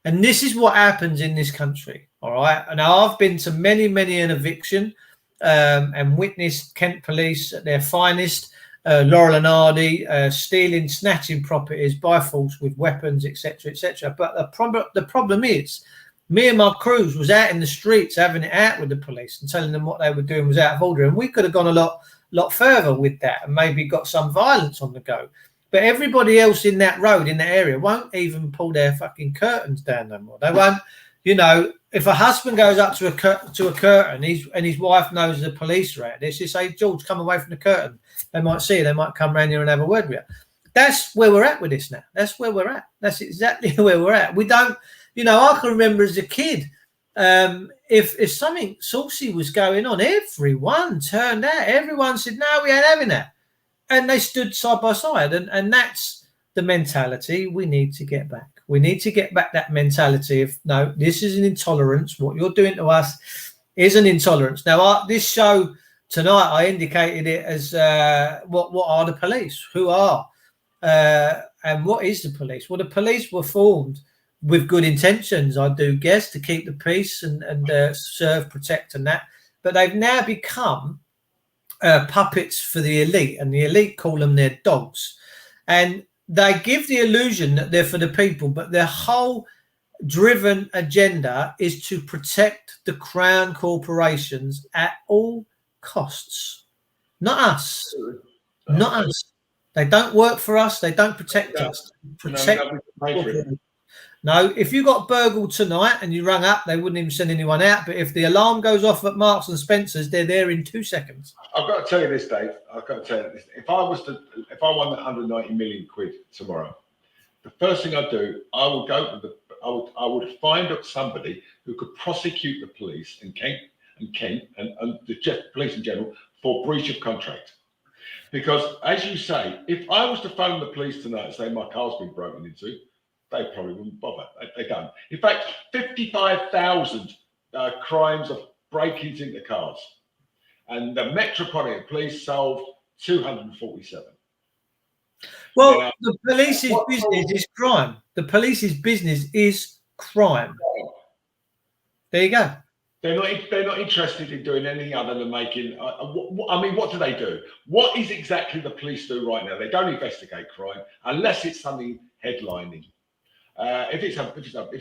[SPEAKER 1] And this is what happens in this country. All right. And I've been to many an eviction and witnessed Kent police at their finest, Laurel and Hardy, stealing, snatching properties by force with weapons, etc., etc. But the problem is, me and my crews was out in the streets having it out with the police and telling them what they were doing was out of order. And we could have gone a lot further with that and maybe got some violence on the go. But everybody else in that road, in that area, won't even pull their fucking curtains down no more. They won't, you know, if a husband goes up to a curtain and his wife knows the police are out there, she say, George, come away from the curtain. They might see you. They might come around here and have a word with you. That's where we're at with this now. That's where we're at. That's exactly where we're at. We don't, you know, I can remember as a kid, if something saucy was going on, everyone turned out. Everyone said, no, we ain't having that. And they stood side by side. And that's the mentality we need to get back. We need to get back that mentality of, no, this is an intolerance. What you're doing to us is an intolerance. Now, this show tonight, I indicated it as what are the police? Who are? And what is the police? Well, the police were formed with good intentions, I do guess, to keep the peace and serve, protect and that. But they've now become puppets for the elite, and the elite call them their dogs. And they give the illusion that they're for the people, but their whole driven agenda is to protect the crown corporations at all costs. Not us. Not us. They don't work for us. They don't protect us. Protect. No, if you got burgled tonight and you rung up, they wouldn't even send anyone out. But if the alarm goes off at Marks and Spencer's, they're there in 2 seconds.
[SPEAKER 2] I've got to tell you this, Dave. I've got to tell you this. If I won that 190 million quid tomorrow, the first thing I'd do, I would go to I would find up somebody who could prosecute the police and Kent and the police in general for breach of contract. Because as you say, if I was to phone the police tonight and say my car's been broken into, they probably wouldn't bother. They don't. In fact, 55,000 crimes of break-ins into cars. And the Metropolitan Police solved 247.
[SPEAKER 1] Well, the police's business is crime. The police's business is crime. There you go.
[SPEAKER 2] They're not interested in doing anything other than making. I mean, what do they do? What is exactly the police do right now? They don't investigate crime unless it's something headlining. If it's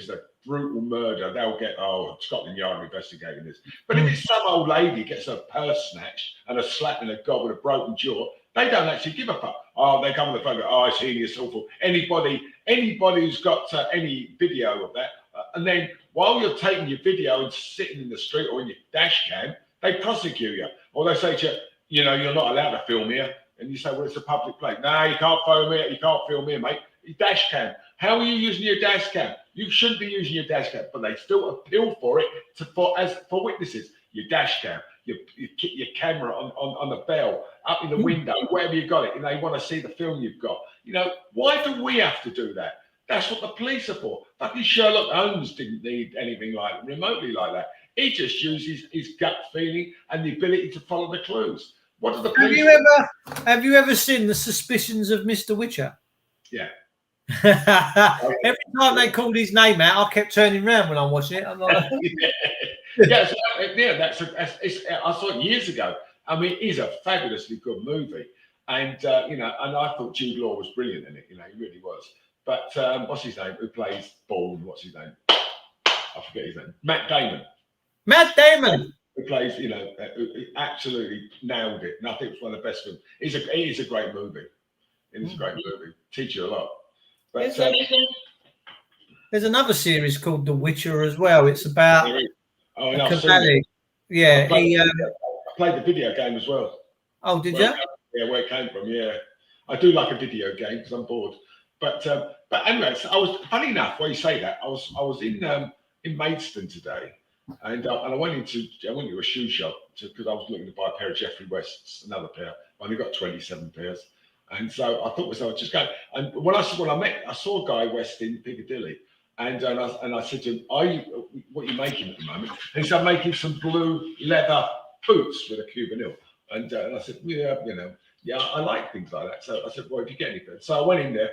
[SPEAKER 2] a brutal murder, they'll get Scotland Yard investigating this. But if it's some old lady gets her purse snatched and a slap in the gob with a broken jaw, they don't actually give a fuck. They come on the phone and go, it's heinous, awful. Anybody who's got any video of that, and then while you're taking your video and sitting in the street or in your dash cam, they prosecute you. Or they say to you, you know, you're not allowed to film here. And you say, well, it's a public place. No, you can't film here. You can't film here, mate. Your dash cam. How are you using your dash cam? You shouldn't be using your dash cam, but they still appeal for it for witnesses. Your dash cam, your camera on the bell, up in the window, wherever you got it. And they want to see the film you've got. You know, why do we have to do that? That's what the police are for. Fucking Sherlock Holmes didn't need anything like remotely like that. He just uses his gut feeling and the ability to follow the clues. What do the police
[SPEAKER 1] Have you ever seen The Suspicions of Mr. Witcher?
[SPEAKER 2] Yeah.
[SPEAKER 1] Every time they called his name out, I kept turning around when I'm watching it. I'm like, I saw it years ago. I mean, it is a fabulously good movie, and you know, and I thought Jude Law was brilliant in it. You know, he really was. But what's his name? Who plays Bond? What's his name? I forget his name. Matt Damon. Matt Damon.
[SPEAKER 2] Who plays? You know, who absolutely nailed it. And I think it's one of the best films. It is a great movie. It is a great movie. Teach you a lot. But
[SPEAKER 1] there's another series called The Witcher as well. It's about Cavalli. Yeah,
[SPEAKER 2] I played the video game as well.
[SPEAKER 1] Oh, did you?
[SPEAKER 2] Yeah, where it came from. Yeah, I do like a video game because I'm bored. But anyway, so I was funny enough. Why you say that? I was in Maidstone today, and I went into a shoe shop because I was looking to buy a pair of Geoffrey Wests, another pair. I only got 27 pairs. And so I thought myself, just go. And I saw a guy West in Piccadilly, and I said to him, what are you making at the moment? And he said, I'm making some blue leather boots with a Cuban heel. And I said, yeah, I like things like that. So I said, well, if you get anything. So I went in there,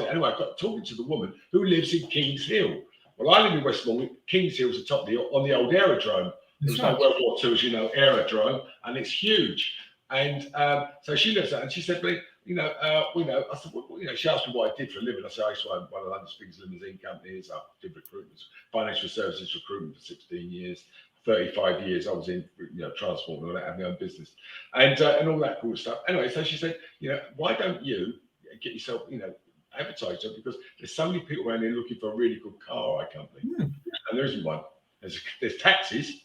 [SPEAKER 2] anyway, I got talking to the woman who lives in Kings Hill. Well, I live in Westmoreland. Kings Hill's the top on the old aerodrome. There's no World War II, as you know, aerodrome, and it's huge. And so she lives there, and she said to me, I said, well, she asked me what I did for a living. I said, I used to run one of London's biggest limousine companies. I did recruitment, financial services recruitment for 16 years, 35 years. I was in, transport and all that, having my own business, and all that cool stuff. Anyway, so she said, why don't you get yourself, advertised? Because there's so many people around here looking for a really good car company, and there isn't one. There's taxis,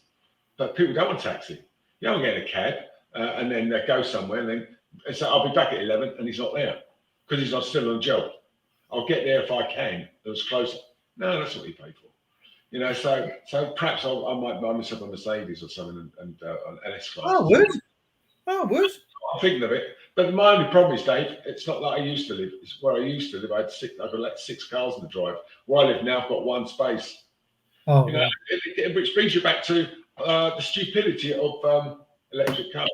[SPEAKER 2] but people don't want a taxi. You don't get a cab, and then they go somewhere, and then. And so I'll be back at 11 and he's not there because he's not still on the job. I'll get there if I can. It was closer. No, that's what he paid for. So perhaps I might buy myself a Mercedes or something and an S-Class.
[SPEAKER 1] Oh, would.
[SPEAKER 2] I'm thinking of it. But my only problem is, Dave, it's not like I used to live. It's where I used to live. I got 6 cars in the drive. Where I live now, I've got 1 space.
[SPEAKER 1] Oh,
[SPEAKER 2] which brings you back to the stupidity of electric cars.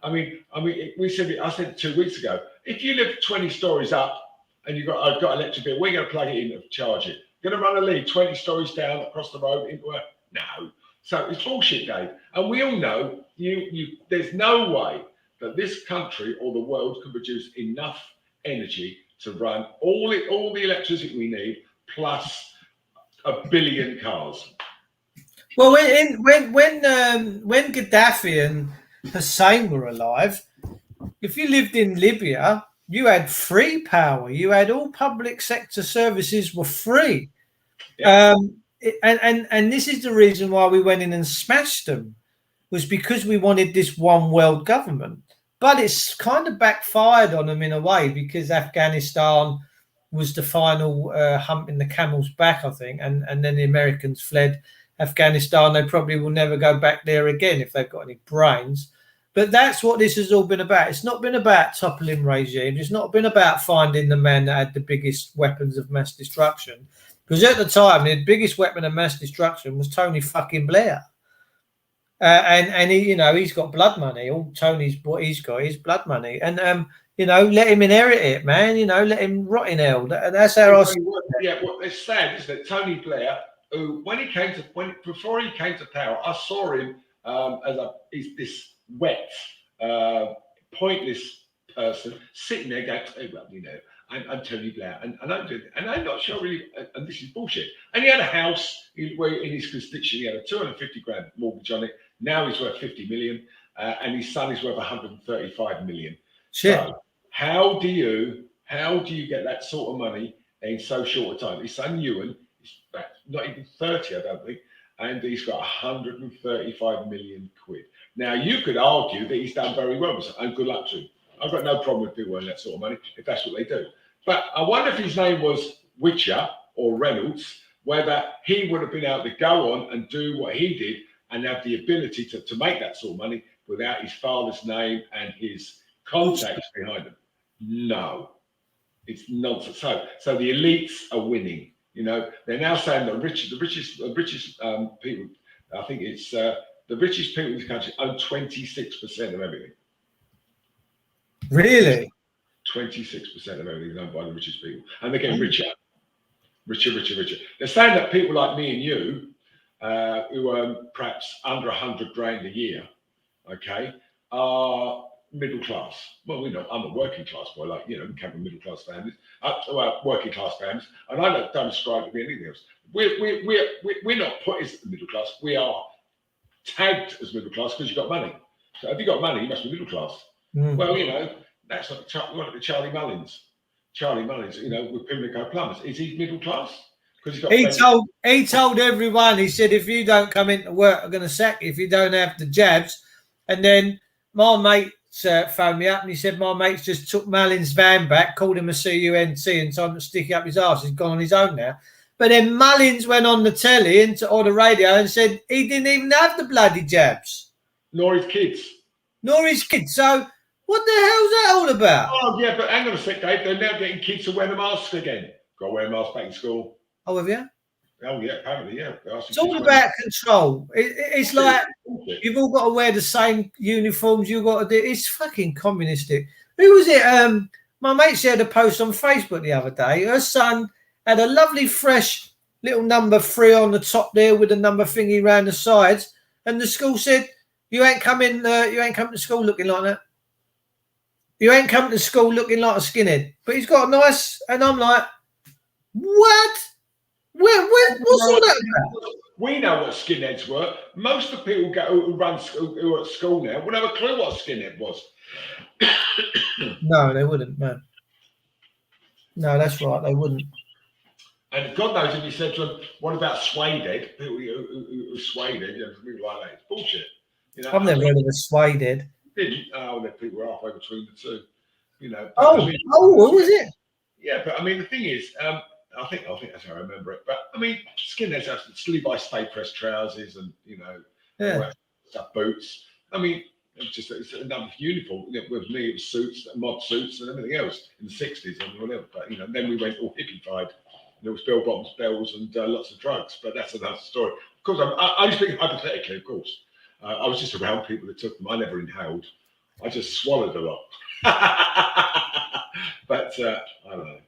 [SPEAKER 2] I mean, I said 2 weeks ago, if you live 20 stories up and I've got an electric bill, we're going to plug it in and charge it. Going to run a lead 20 stories down across the road into a no. So it's bullshit, Dave. And we all know there's no way that this country or the world can produce enough energy to run all the electricity we need plus 1 billion cars.
[SPEAKER 1] Well, when Gaddafi and Hussein were alive, if you lived in Libya, you had free power. You had all public sector services were free. Yeah. And this is the reason why we went in and smashed them, was because we wanted this one world government. But it's kind of backfired on them in a way, because Afghanistan was the final hump in the camel's back, I think, and then the Americans fled Afghanistan. They probably will never go back there again if they've got any brains. But that's what this has all been about. It's not been about toppling regimes. It's not been about finding the man that had the biggest weapons of mass destruction. Because at the time, the biggest weapon of mass destruction was Tony fucking Blair. And he, he's got blood money. All what he's got is blood money. And, let him inherit it, man. Let him rot in hell. That's how
[SPEAKER 2] Yeah, well, it's sad, isn't it? Tony Blair, who, before he came to power, I saw him he's this wet, pointless person sitting there going, oh, well, I'm Tony Blair, and I'm not sure really, and this is bullshit. And he had a house where in his constituency, he had a 250 grand mortgage on it. Now he's worth 50 million, and his son is worth 135 million.
[SPEAKER 1] Shit.
[SPEAKER 2] So how do you get that sort of money in so short a time? His son Ewan is not even 30, I don't think. And he's got 135 million quid. Now, you could argue that he's done very well, and good luck to him. I've got no problem with people earning that sort of money, if that's what they do. But I wonder if his name was Witcher or Reynolds, whether he would have been able to go on and do what he did and have the ability to make that sort of money without his father's name and his contacts behind him. No, it's nonsense. So the elites are winning. You know, they're now saying that the richest people, I think it's the richest people in this country own 26% of everything.
[SPEAKER 1] Really?
[SPEAKER 2] 26% of everything is owned by the richest people, and they're getting richer. They're saying that people like me and you, who earn perhaps under 100 grand a year, okay, are middle class. Well, I'm a working class boy, like, you know, we come from middle class families, working class families, and I don't ascribe to be anything else. We're not put as the middle class. We are tagged as middle class because you've got money. So if you've got money, you must be middle class. Well, you know, that's like Charlie Mullins. Charlie Mullins, you know, with Pimlico Plumbers. Is he middle class? Because
[SPEAKER 1] he told everyone, he said, if you don't come into work, I'm going to sack you if you don't have the jabs. And then my mate phoned me up and he said my mate's just took Mullins' van back, called him a CUNT and told him to stick it up his arse. He's gone on his own now. But then Mullins went on the telly or the radio and said he didn't even have the bloody jabs.
[SPEAKER 2] Nor his kids.
[SPEAKER 1] So what the hell's that all about?
[SPEAKER 2] Oh, yeah, but hang on a sec, Dave. They're now getting kids to wear the masks again. Got to wear a mask back in school.
[SPEAKER 1] Oh, have you?
[SPEAKER 2] Oh, yeah, apparently, yeah.
[SPEAKER 1] It's all about control. It's like you've all got to wear the same uniforms. You've got to do. It's fucking communistic. Who was it? My mate shared a post on Facebook the other day. Her son had a lovely, fresh little number 3 on the top there with a number thingy around the sides, and the school said, "You ain't coming. You ain't coming to school looking like that. You ain't coming to school looking like a skinhead." But he's got a nice, and I'm like, what? What's all that about?
[SPEAKER 2] We know what skinheads were. Most of the people who are at school now wouldn't have a clue what a skinhead was.
[SPEAKER 1] No, they wouldn't. No, that's right. They wouldn't.
[SPEAKER 2] And God knows if you said to them, "What about Swadehead?" People who Swadehead, you know, people like that. It's bullshit. You know,
[SPEAKER 1] I've never heard of a Swadehead.
[SPEAKER 2] Didn't? Oh, the people were halfway between the two. You know.
[SPEAKER 1] What was it?
[SPEAKER 2] Yeah, but I mean, the thing is, I think that's how I remember it. But I mean, skinheads have Levi's stay pressed trousers and, you know, stuff, boots. I mean, it's another uniform. With me, it was suits, mod suits, and everything else in the 60s and whatever. But you know, then we went all hippified. There was bell bottoms, bells, and lots of drugs. But that's another story. Of course, I'm speaking hypothetically. Of course, I was just around people that took them. I never inhaled. I just swallowed a lot. But I don't know.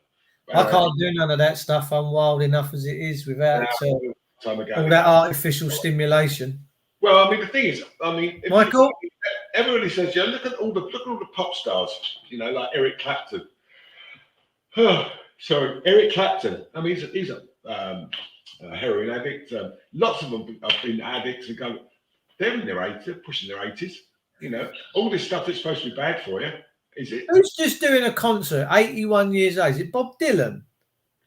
[SPEAKER 1] I can't do none of that stuff. I'm wild enough as it is without all that artificial stimulation.
[SPEAKER 2] Well, I mean, the thing is,
[SPEAKER 1] Michael,
[SPEAKER 2] everybody says, yeah, look at all the pop stars, you know, like Eric Clapton. So Eric Clapton, I mean, he's a heroin addict. Lots of them have been addicts and go. They're in their 80s, pushing their 80s. You know, all this stuff that's supposed to be bad for you. Is it?
[SPEAKER 1] Who's just doing a concert? 81 years old. Is it Bob Dylan?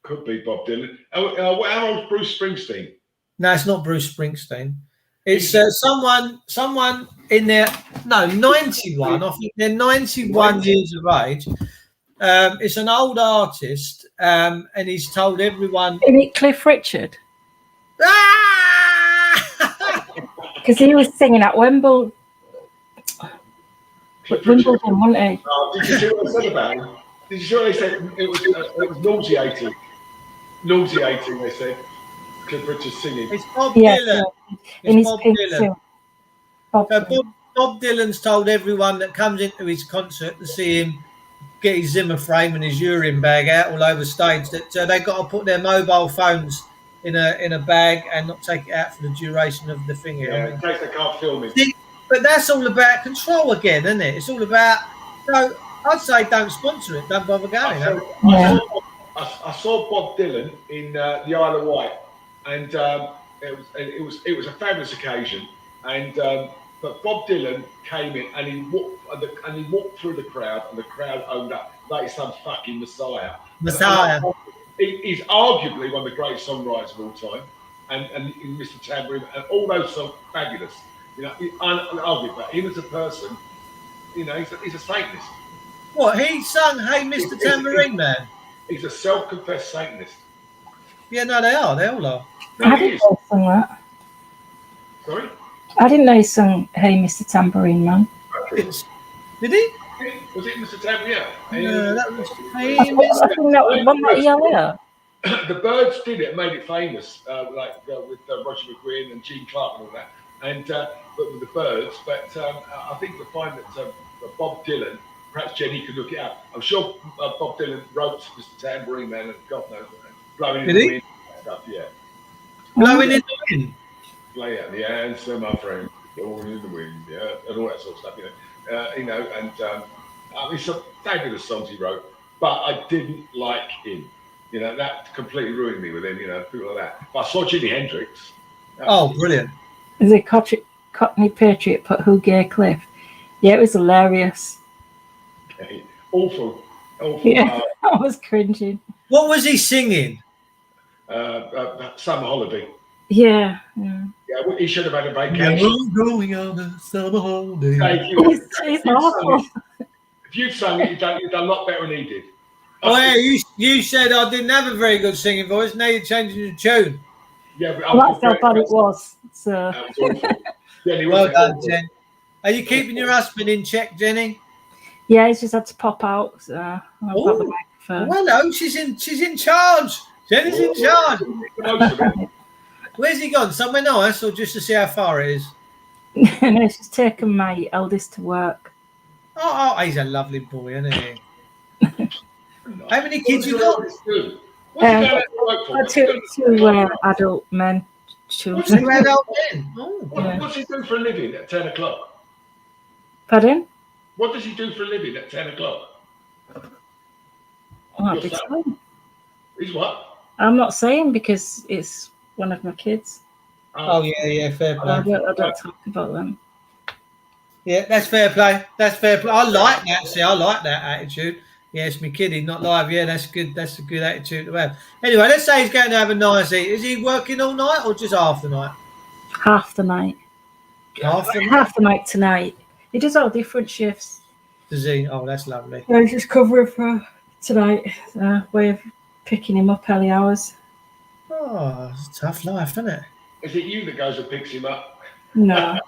[SPEAKER 2] Could be Bob Dylan. How old's Bruce Springsteen?
[SPEAKER 1] No, it's not Bruce Springsteen. It's someone in their 91. I think they're 91 years of age. It's an old artist, and he's told everyone.
[SPEAKER 7] Is it Cliff Richard? Because he was singing at Wimbledon. Wimbledon, wasn't he?
[SPEAKER 2] Did you see what I said about him? Did you see what they said? It was nauseating. Nauseating, they said. Cliff Richard singing.
[SPEAKER 1] It's Bob Dylan.
[SPEAKER 7] In
[SPEAKER 1] Bob
[SPEAKER 7] his
[SPEAKER 1] Dylan. Bob Dylan's told everyone that comes into his concert to see him get his Zimmer frame and his urine bag out all over stage that they've got to put their mobile phones in a bag and not take it out for the duration of the thing.
[SPEAKER 2] Yeah, in case they can't film it.
[SPEAKER 1] But that's all about control again, isn't it? It's all about. So I'd say don't sponsor it. Don't bother going.
[SPEAKER 2] I saw Bob Dylan in the Isle of Wight, and it was a fabulous occasion. And but Bob Dylan came in and he walked through the crowd, and the crowd owned up like he's some fucking messiah.
[SPEAKER 1] Messiah.
[SPEAKER 2] He's arguably one of the greatest songwriters of all time. and Mr. Tambourine, and all those songs, fabulous. You know, unarguable. But him as a person, you know, he's a Satanist.
[SPEAKER 1] What, he sung Hey Mr. Tambourine Man?
[SPEAKER 2] He's a self-confessed Satanist.
[SPEAKER 1] Yeah, no, they are. They all are.
[SPEAKER 7] I
[SPEAKER 2] No, he
[SPEAKER 7] didn't
[SPEAKER 2] is.
[SPEAKER 7] know he sung that.
[SPEAKER 2] Sorry?
[SPEAKER 7] I didn't know he sung Hey Mr. Tambourine Man.
[SPEAKER 1] It's, did he?
[SPEAKER 2] Was it Mr. Tambourine?
[SPEAKER 1] No, that was Hey
[SPEAKER 7] I think
[SPEAKER 1] Mr.
[SPEAKER 7] that was one that earlier.
[SPEAKER 2] The Birds did it, made it famous, with Roger McGuinn and Gene Clark and all that, and but with the Birds. But I think you'll find that Bob Dylan, perhaps Jenny could look it up. I'm sure Bob Dylan wrote Mr. Tambourine Man and God knows what, blowing in
[SPEAKER 1] Did
[SPEAKER 2] the
[SPEAKER 1] he?
[SPEAKER 2] wind and stuff. Yeah,
[SPEAKER 1] Blowing in the wind.
[SPEAKER 2] play out the answer, my friend, blowing in the wind, yeah, and all that sort of stuff. You know, and I mean, some fabulous songs he wrote, but I didn't like him. You know, that completely ruined me with him, you know, people like that. But I saw Jimi Hendrix.
[SPEAKER 1] Oh, brilliant.
[SPEAKER 7] Is it Cockney Patriot put Who Gay Cliff? Yeah, it was hilarious.
[SPEAKER 2] Okay. Awful.
[SPEAKER 7] Yeah, I was cringing.
[SPEAKER 1] What was he singing?
[SPEAKER 2] Summer holiday.
[SPEAKER 7] Yeah.
[SPEAKER 2] Yeah, well, he should have had a
[SPEAKER 1] We're
[SPEAKER 2] vacation.
[SPEAKER 1] all going on a summer holiday.
[SPEAKER 2] Dave, you-
[SPEAKER 7] It's awful.
[SPEAKER 2] if you'd sung it, you'd done a lot better than he did.
[SPEAKER 1] Oh, yeah, you said I didn't have a very good singing voice. Now you're changing the tune.
[SPEAKER 2] Yeah, but
[SPEAKER 7] Well, that's how bad it was. So,
[SPEAKER 2] That was awful. Jenny,
[SPEAKER 1] Well
[SPEAKER 2] wasn't it
[SPEAKER 1] done,
[SPEAKER 2] awful?
[SPEAKER 1] Jen. Are you keeping your husband in check, Jenny?
[SPEAKER 7] yeah, he's just had to pop out. So I've got the
[SPEAKER 1] Oh.
[SPEAKER 7] microphone.
[SPEAKER 1] Well, no, she's in charge. Jenny's in charge.
[SPEAKER 2] Most of it.
[SPEAKER 1] Where's he gone? Somewhere nice, or just to see how far it is?
[SPEAKER 7] No, she's taken my eldest to work.
[SPEAKER 1] Oh, he's a lovely boy, isn't he? How many kids you got?
[SPEAKER 2] What's he going to work for? What's he
[SPEAKER 7] Two
[SPEAKER 2] doing-
[SPEAKER 7] adult men,
[SPEAKER 2] What's
[SPEAKER 7] children.
[SPEAKER 1] Two adult men. Oh.
[SPEAKER 2] What's he doing for a living at 10 o'clock?
[SPEAKER 7] Pardon?
[SPEAKER 2] What does he do for a living at 10 o'clock?
[SPEAKER 7] Oh, I'll be
[SPEAKER 2] Your son.
[SPEAKER 7] telling.
[SPEAKER 2] He's what?
[SPEAKER 7] I'm not saying because it's one of my kids.
[SPEAKER 1] Oh, yeah, fair
[SPEAKER 7] I
[SPEAKER 1] play.
[SPEAKER 7] don't talk about them.
[SPEAKER 1] Yeah, that's fair play. That's fair play. I like that. See, I like that attitude. Yeah, it's me kid. He's not live. Yeah, that's good. That's a good attitude to have. Anyway, let's say he's going to have a nice eat. Is he working all night or just half the night?
[SPEAKER 7] Half the night.
[SPEAKER 1] Half the night.
[SPEAKER 7] Half the night tonight. He does all different shifts.
[SPEAKER 1] Does he? Oh, that's lovely.
[SPEAKER 7] I was just covering for tonight. Way of picking him up early hours.
[SPEAKER 1] Oh, it's a tough life, isn't it?
[SPEAKER 2] Is it you that goes and picks him up?
[SPEAKER 7] No.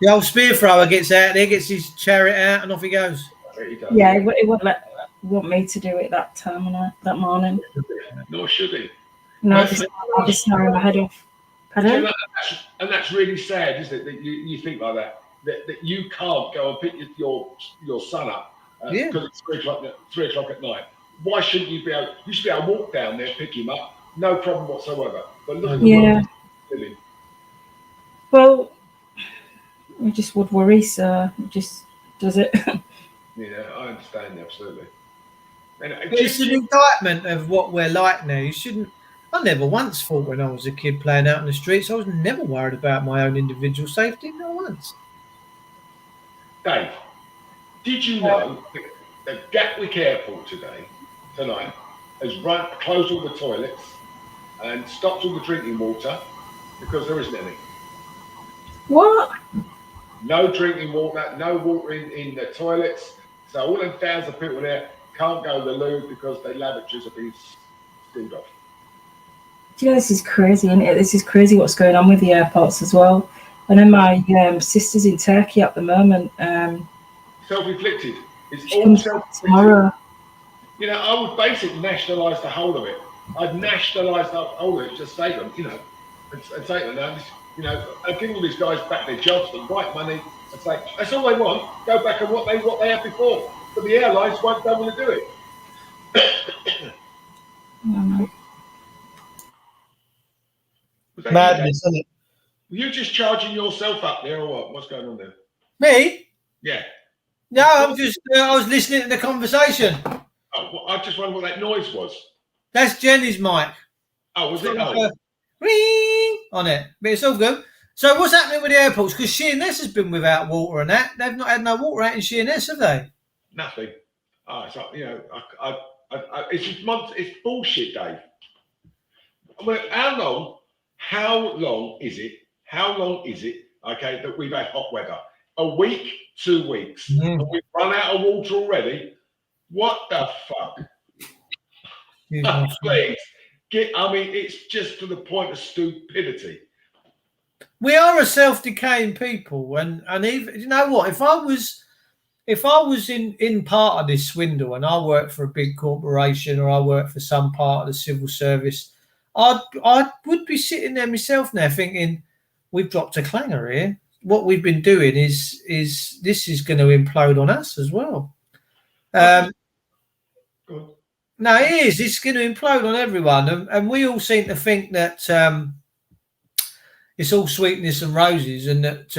[SPEAKER 1] The old spear thrower gets out there, gets his chariot out, and off he goes.
[SPEAKER 2] He does.
[SPEAKER 7] Yeah, he wouldn't want me to do it that time that morning.
[SPEAKER 2] Nor should he.
[SPEAKER 7] No, I'll be snaring my head off. Pardon?
[SPEAKER 2] And that's really sad, isn't it? That you think like that. That you can't go and pick your son up
[SPEAKER 1] Yeah.
[SPEAKER 2] because it's 3 o'clock at night. Why shouldn't you be able? You should be able to walk down there, pick him up, no problem whatsoever. But look at the
[SPEAKER 7] Yeah.
[SPEAKER 2] world he's living.
[SPEAKER 7] Well, we just would worry, so he just does it.
[SPEAKER 2] Yeah, I understand absolutely. And
[SPEAKER 1] But it's an indictment of what we're like now. You shouldn't. I never once thought when I was a kid playing out in the streets, I was never worried about my own individual safety. Not once.
[SPEAKER 2] Dave, did you know that Gatwick Airport tonight, has closed all the toilets and stopped all the drinking water because there isn't any?
[SPEAKER 7] What?
[SPEAKER 2] No drinking water, no water in the toilets. So all them thousands of people there can't go to the loo because their lavatories have been sealed off.
[SPEAKER 7] Do you know, this is crazy, isn't it? This is crazy what's going on with the airports as well. And then my sister's in Turkey at the moment.
[SPEAKER 2] Self-inflicted. It's
[SPEAKER 7] She
[SPEAKER 2] all
[SPEAKER 7] comes back
[SPEAKER 2] self-inflicted.
[SPEAKER 7] tomorrow.
[SPEAKER 2] You know, I would basically nationalise the whole of it. I'd nationalise the whole of it, just say to them, you know, and say to them, now, you know, and give all these guys back their jobs, the right money, and say, that's all they want, go back and what they had before. But the airlines don't want to do it. Was that you,
[SPEAKER 1] Madness, isn't it?
[SPEAKER 2] Were you just charging yourself up there or what? What's going on there?
[SPEAKER 1] Me?
[SPEAKER 2] Yeah.
[SPEAKER 1] No, I'm just. I was listening to the conversation.
[SPEAKER 2] Oh, well, I just wondered what that noise was.
[SPEAKER 1] That's Jenny's mic.
[SPEAKER 2] Oh, was it?
[SPEAKER 1] Like
[SPEAKER 2] Oh,
[SPEAKER 1] a ring on it, but it's all good. So what's happening with the airports? Because Sheerness has been without water and that. They've not had no water out in Sheerness, have they?
[SPEAKER 2] nothing. Oh, it's like, you know, it's bullshit, Dave. Well, how long is it? Okay, that we've had hot weather? A week, 2 weeks. And we've run out of water already. What the fuck? Please. It's just to the point of stupidity.
[SPEAKER 1] We are a self-decaying people, and even, you know what? If I was in part of this swindle and I worked for a big corporation or I worked for some part of the civil service, I would be sitting there myself now thinking, we've dropped a clanger here. What we've been doing is this is going to implode on us as well. No, it is. It's going to implode on everyone, and we all seem to think that it's all sweetness and roses, and that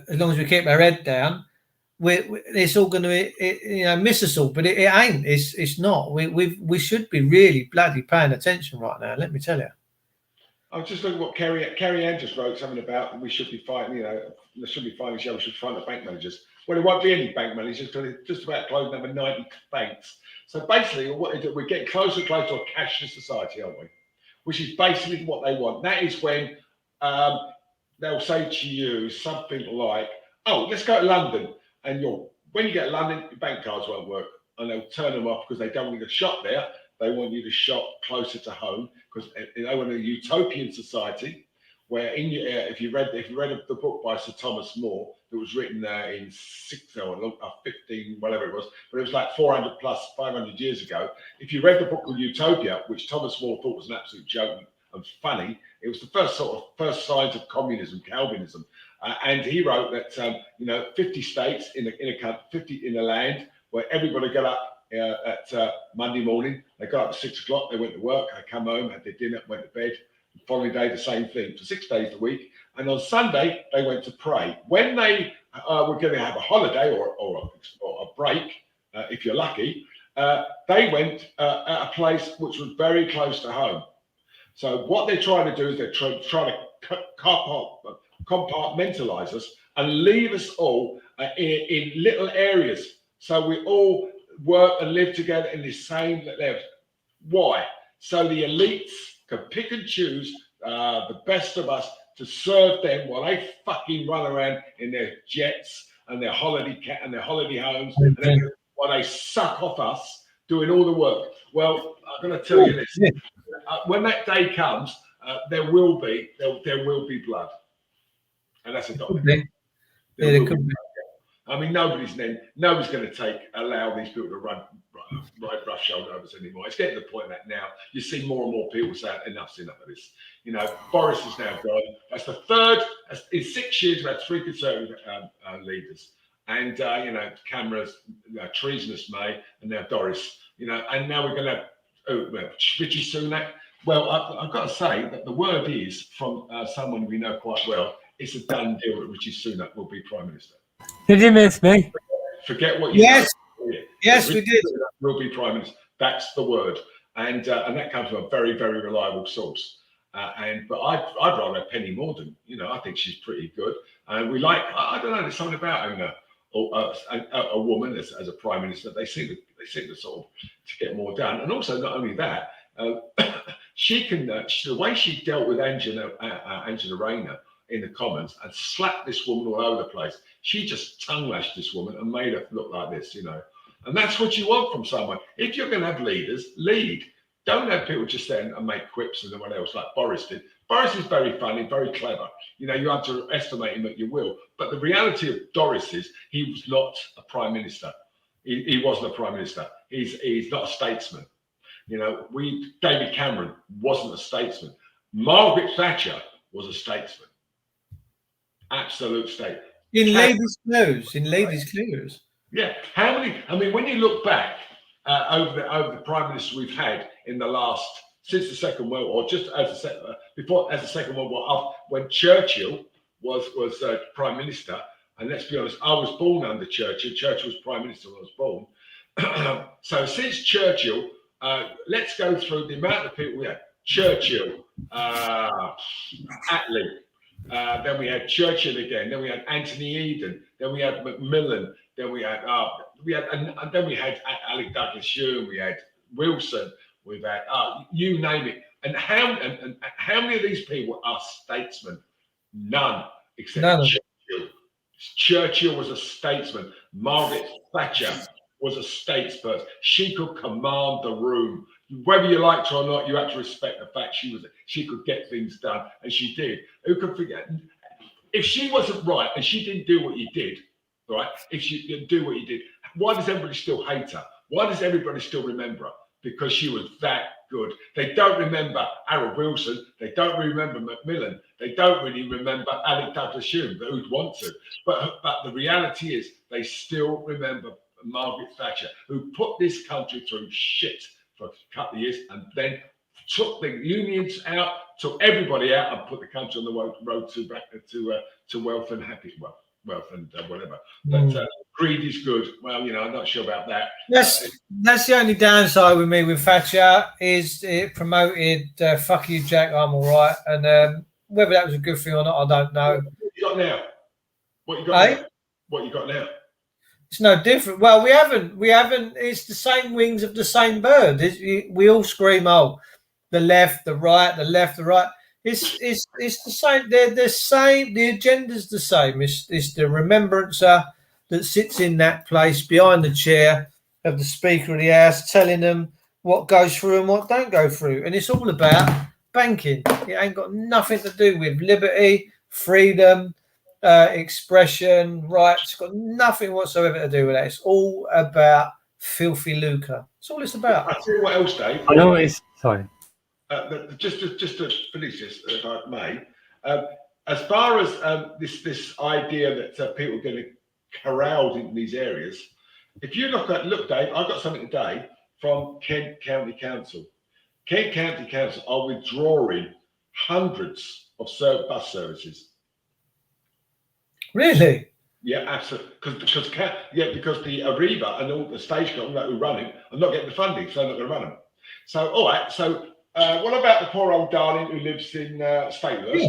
[SPEAKER 1] as long as we keep our head down, it's all going to miss us all. But it ain't. It's not. We should be really bloody paying attention right now. Let me tell you.
[SPEAKER 2] I was just looking at what Kerry Ann just wrote something about. We should be fighting. There should be fighting. We should fight the bank managers. Well, there won't be any bank managers because it's just about closing over 90 banks. So basically, what is it? We're getting closer and closer to a cashless society, aren't we? Which is basically what they want. That is when they'll say to you something like, "Oh, let's go to London," and when you get to London, your bank cards won't work, and they'll turn them off because they don't want you to shop there. They want you to shop closer to home because they want a utopian society where if you read the book by Sir Thomas More that was written in 15, whatever it was, but it was like 500 years ago. If you read the book of Utopia, which Thomas More thought was an absolute joke and funny, it was the first signs of communism, Calvinism, and he wrote that 50 states in a land where everybody got up at Monday morning. They got up at 6 o'clock. They went to work. They come home, had their dinner, went to bed. The following day, the same thing for 6 days a week. And on Sunday, they went to pray. When they were going to have a holiday or a break, if you're lucky, they went at a place which was very close to home. So what they're trying to do is they're trying to compartmentalize us and leave us all in little areas. So we all work and live together in the same level. Why? So the elites can pick and choose the best of us to serve them while they fucking run around in their jets and their holiday homes, and then while they suck off us doing all the work. Well, I'm going to tell you this: when that day comes, there will be blood, and that's a document. There could be. I mean, nobody's going to allow these people to ride roughshod over us anymore. It's getting to the point that now you see more and more people saying enough's enough of this. Boris is now gone. That's the third in 6 years. We've had 3 Conservative leaders, and Cameron's treasonous May, and now Doris. And now we're going to have Richie Sunak. Well, I've got to say that the word is from someone we know quite well. It's a done deal that Richie Sunak will be Prime Minister.
[SPEAKER 3] Did you miss me?
[SPEAKER 2] Forget what you
[SPEAKER 1] Yes.
[SPEAKER 2] know.
[SPEAKER 1] Yes, we did.
[SPEAKER 2] Will be Prime Minister. That's the word, and that comes from a very, very reliable source. But I'd rather have Penny Mordaunt. I think she's pretty good, and we like. I don't know. There's something about having a woman as a Prime Minister. They seem to sort of to get more done, and also not only that, she can. The way she dealt with Angela Rayner in the Commons and slapped this woman all over the place. She just tongue lashed this woman and made her look like this, And that's what you want from someone. If you're going to have leaders, lead. Don't have people just stand and make quips and everyone else like Boris did. Boris is very funny, very clever. You underestimate him at your will. But the reality of Doris is he was not a prime minister. He wasn't a prime minister. He's not a statesman. David Cameron wasn't a statesman. Margaret Thatcher was a statesman. Absolute state.
[SPEAKER 1] In ladies' clothes.
[SPEAKER 2] Yeah. How many? I mean, when you look back over the prime ministers we've had in the last since the Second World War, just as the Second World War, when Churchill was prime minister, and let's be honest, I was born under Churchill. Churchill was prime minister when I was born. So since Churchill, let's go through the amount of people we had. Churchill, Attlee. Then we had Churchill again. Then we had Anthony Eden. Then we had Macmillan. Then we had Alec Douglas-Home. We had Wilson. We've had you name it. And how many of these people are statesmen? None, except
[SPEAKER 1] None.
[SPEAKER 2] Churchill. Churchill was a statesman. Margaret Thatcher was a statesperson. She could command the room. Whether you liked her or not, you had to respect the fact she could get things done, and she did. Who could forget? If she wasn't right and she didn't do what you did, right? If she didn't do what you did, why does everybody still hate her? Why does everybody still remember her? Because she was that good. They don't remember Harold Wilson. They don't remember Macmillan. They don't really remember Alec Douglas-Home, who'd want to. But the reality is they still remember Margaret Thatcher, who put this country through shit for a couple of years and then took the unions out, took everybody out and put the country on the road to wealth and wealth and whatever. But greed is good. Well, I'm not sure about that.
[SPEAKER 1] That's the only downside with me with Thatcher is it promoted "fuck you, Jack, I'm all right," and whether that was a good thing or not, I don't know.
[SPEAKER 2] What you got now? What you got now? What you got now?
[SPEAKER 1] It's no different. Well, we haven't. It's the same wings of the same bird. We all scream, "Oh, the left, the right, the left, the right." It's the same. They're the same. The agenda's the same. It's the remembrancer that sits in that place behind the chair of the Speaker of the House, telling them what goes through and what don't go through. And it's all about banking. It ain't got nothing to do with liberty, freedom, expression, rights. It's got nothing whatsoever to do with that. It's all about filthy lucre. That's all it's about.
[SPEAKER 2] I'll tell you what else, Dave.
[SPEAKER 3] I know it's sorry.
[SPEAKER 2] Just to finish this, if I may, as far as this idea that people are going to corralled into these areas, if you look, Dave, I've got something today from Kent County Council. Kent County Council are withdrawing hundreds of bus services.
[SPEAKER 1] Really?
[SPEAKER 2] Yeah, absolutely. Because the Arriva and all the stagecoach who run it are not getting the funding, so they're not going to run them. So, all right. So, what about the poor old darling who lives in Staplehurst?
[SPEAKER 1] Yeah,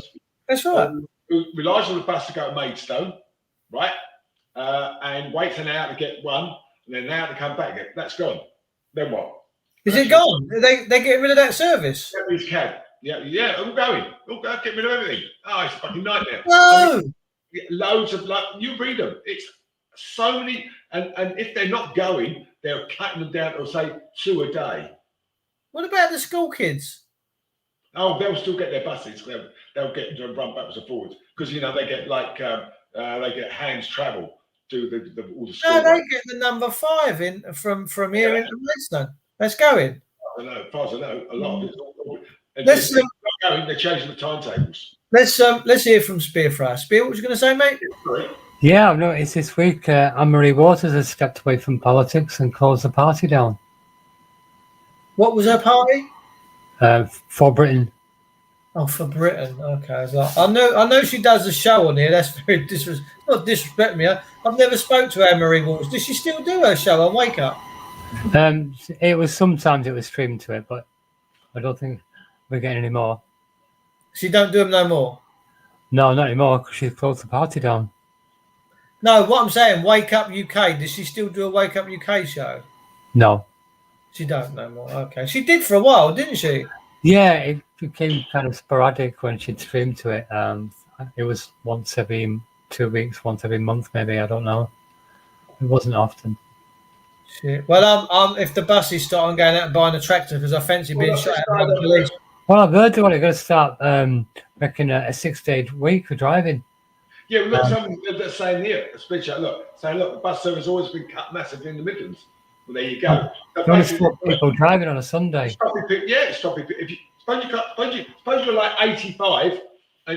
[SPEAKER 1] that's right.
[SPEAKER 2] Who relies on the bus to go to Maidstone, right? And waits an hour to get one, and then an hour to come back. That's gone. Then what?
[SPEAKER 1] Is it gone? They get rid of that service?
[SPEAKER 2] His cab. Yeah, all going. All go, get rid of everything. Oh, it's a fucking nightmare.
[SPEAKER 1] No.
[SPEAKER 2] Loads of you read them. It's so many, and if they're not going, they're cutting them down to say 2 a day.
[SPEAKER 1] What about the school kids?
[SPEAKER 2] Oh, they'll still get their buses. They'll get to run backwards and forwards because they get they get hands travel to all the school.
[SPEAKER 1] No, they get the number 5 in from here into Maidstone. Let's go in.
[SPEAKER 2] I don't know. As far as I know, a lot of it. They're changing the timetables.
[SPEAKER 1] Let's hear from Spear first. Spear, what was you going to say, mate?
[SPEAKER 3] Yeah, I've noticed this week Anne-Marie Waters has stepped away from politics and closed the party down.
[SPEAKER 1] What was her party?
[SPEAKER 3] For Britain.
[SPEAKER 1] Oh, for Britain. Okay. I know she does a show on here. That's very not disrespect me. I've never spoke to Anne-Marie Waters. Does she still do her show on Wake Up?
[SPEAKER 3] It was sometimes it was streamed to it, but I don't think we're getting any more.
[SPEAKER 1] She don't do them no more?
[SPEAKER 3] No, not anymore because she's closed the party down.
[SPEAKER 1] No, what I'm saying, Wake Up UK. Does she still do a Wake Up UK show?
[SPEAKER 3] No.
[SPEAKER 1] She don't no more. Okay. She did for a while, didn't she?
[SPEAKER 3] Yeah, it became kind of sporadic when she'd stream to it. It was once every 2 weeks, once every month, maybe. I don't know. It wasn't often.
[SPEAKER 1] Shit. Well, if the buses start, I'm going out and buying a tractor because I fancy being shot at by the police.
[SPEAKER 3] Well, I've heard they're going to start making a 6-day week for driving.
[SPEAKER 2] Yeah, well, look, someone that's saying here, look, the bus service has always been cut massively in the Midlands. Well, there you go.
[SPEAKER 3] Stop people driving on a Sunday.
[SPEAKER 2] Stop it. If you suppose you're like 85,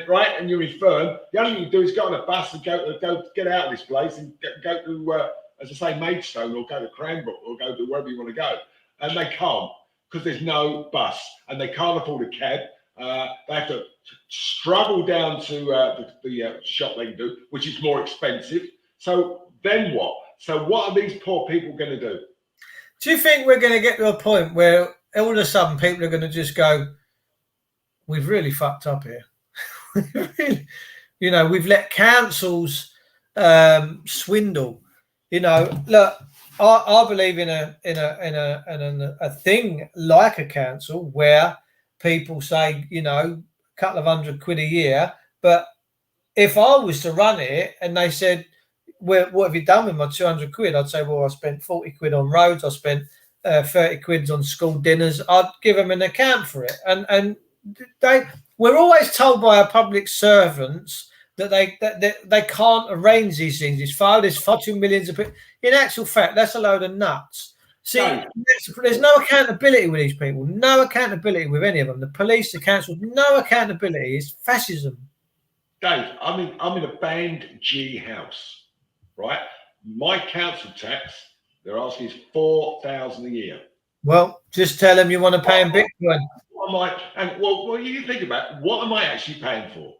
[SPEAKER 2] right, and you're infirm, the only thing you do is get on a bus and go get out of this place and go to, as I say, Maidstone or go to Cranbrook or go to wherever you want to go, and they can't because there's no bus and they can't afford a cab. They have to struggle down to the shop they can do, which is more expensive. So then what? So what are these poor people going to do?
[SPEAKER 1] Do you think we're going to get to a point where all of a sudden people are going to just go, we've really fucked up here? We've let councils swindle. Look, I believe in a thing like a council where people say, you know, a couple of £100 a year. But if I was to run it and they said, well, what have you done with my £200? I'd say, well, I spent £40 on roads. I spent 30 quid on school dinners. I'd give them an account for it. And we're always told by our public servants that they can't arrange these things. There's far too millions of people. In actual fact, that's a load of nuts. See, there's no accountability with these people. No accountability with any of them. The police, the council, no accountability. It's fascism.
[SPEAKER 2] Dave, I'm in a Band G house, right? My council tax, they're asking is $4,000 a year.
[SPEAKER 1] Well, just tell them you want to pay in Bitcoin.
[SPEAKER 2] What am I? And well, you think about it, what am I actually paying for?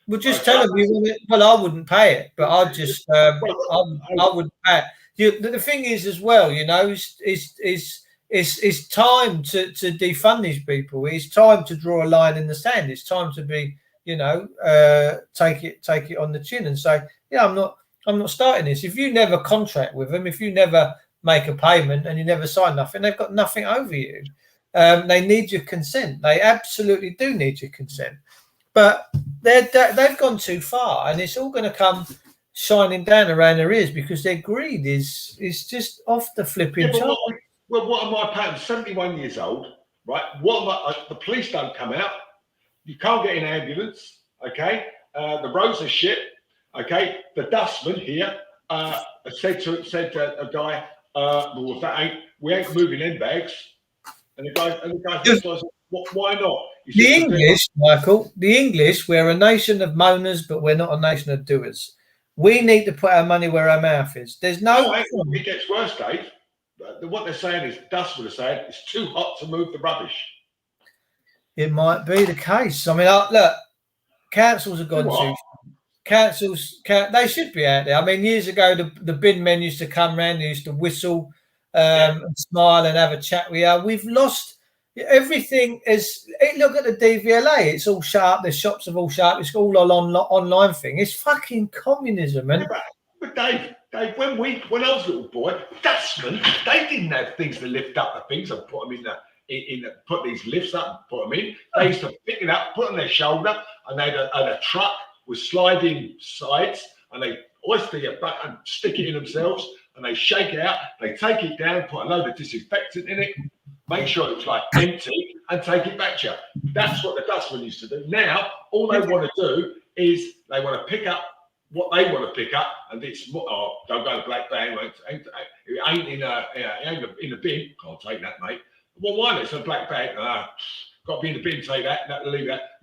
[SPEAKER 1] Well, just tell them you want it. Well, I wouldn't pay it, but I'd just I wouldn't pay it. The thing is, as well, you know, it's time to defund these people. It's time to draw a line in the sand. It's time to be, you know, take it on the chin and say, yeah, I'm not starting this. If you never contract with them, if you never make a payment and you never sign nothing, they've got nothing over you. They need your consent. They absolutely do need your consent. But they've gone too far, and it's all going to come shining down around their ears because their greed is just off the flipping chart.
[SPEAKER 2] What am I paying? I'm 71 years old, right? What am I? The police don't come out. You can't get an ambulance. Okay, the roads are shit. Okay, the dustman here said to a guy, "Well, we ain't moving in bags." And the guy says, "Why not?"
[SPEAKER 1] The English, Michael, we're a nation of moaners, but we're not a nation of doers. We need to put our money where our mouth is. There's no.
[SPEAKER 2] It gets worse, Dave. What they're saying is, dustmen are saying it's too hot to move the rubbish.
[SPEAKER 1] It might be the case. I mean, look, councils have gone too. Councils, they should be out there. I mean, years ago, the bin men used to come round, they used to whistle and smile and have a chat with you. We've lost everything. Look at the DVLA. It's all shut up. The shops have all shut up. It's all an online thing. It's fucking communism, man.
[SPEAKER 2] But Dave, when I was a little boy, dustmen, they didn't have things to lift up the things and put them put these lifts up and put them in. They used to pick it up, put it on their shoulder, and they had a truck with sliding sides, and they oyster it back and stick it in themselves, and they shake it out, they take it down, put a load of disinfectant in it, make sure it's like empty, and take it back to you. That's what the dustmen used to do. Now, all they want to do is they want to pick up what they want to pick up, and it's don't go to black bag. It ain't in a bin. Can't take that, mate. Well, why not? It's a black bag. Got to be in the bin. Take that. Leave that.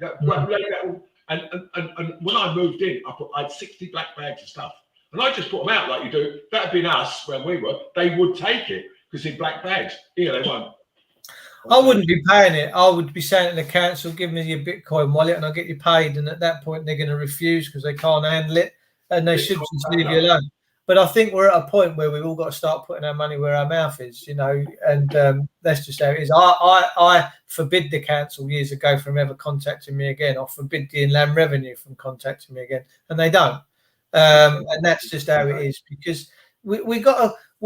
[SPEAKER 2] And when I moved in, I had 60 black bags of stuff, and I just put them out like you do. That'd been us when we were. They would take it because in black bags. Here they won't.
[SPEAKER 1] I wouldn't be paying it. I would be saying to the council, give me your Bitcoin wallet and I'll get you paid. And at that point, they're going to refuse because they can't handle it, and they should just leave you alone. But I think we're at a point where we've all got to start putting our money where our mouth is, you know, and that's just how it is. I forbid the council years ago from ever contacting me again. I forbid the Inland Revenue from contacting me again, and they don't. And that's just how it is, because we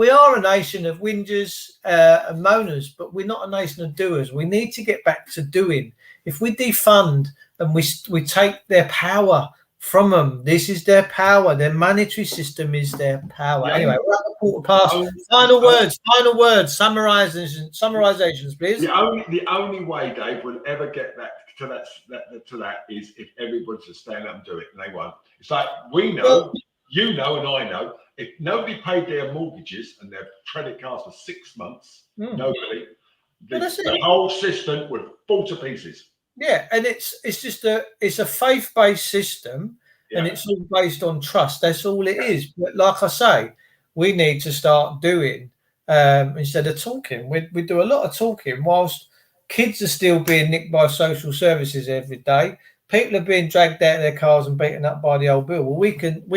[SPEAKER 1] are a nation of whingers and moaners, but we're not a nation of doers. We need to get back to doing. If we defund and we take their power from them, this is their power. Their monetary system is their power. Yeah. Anyway, we're at the quarter past. Final words. Summarizations, please.
[SPEAKER 2] The only way, Dave, will ever get back to that is if everyone's to stand up and do it, and they won't. It's like we know, you know, and I know. If nobody paid their mortgages and their credit cards for 6 months, nobody, the whole system would fall to pieces.
[SPEAKER 1] Yeah, and it's a faith-based system, and it's all based on trust. That's all it is. But like I say, we need to start doing instead of talking. We do a lot of talking whilst kids are still being nicked by social services every day. People are being dragged out of their cars and beaten up by the old bill. Well, we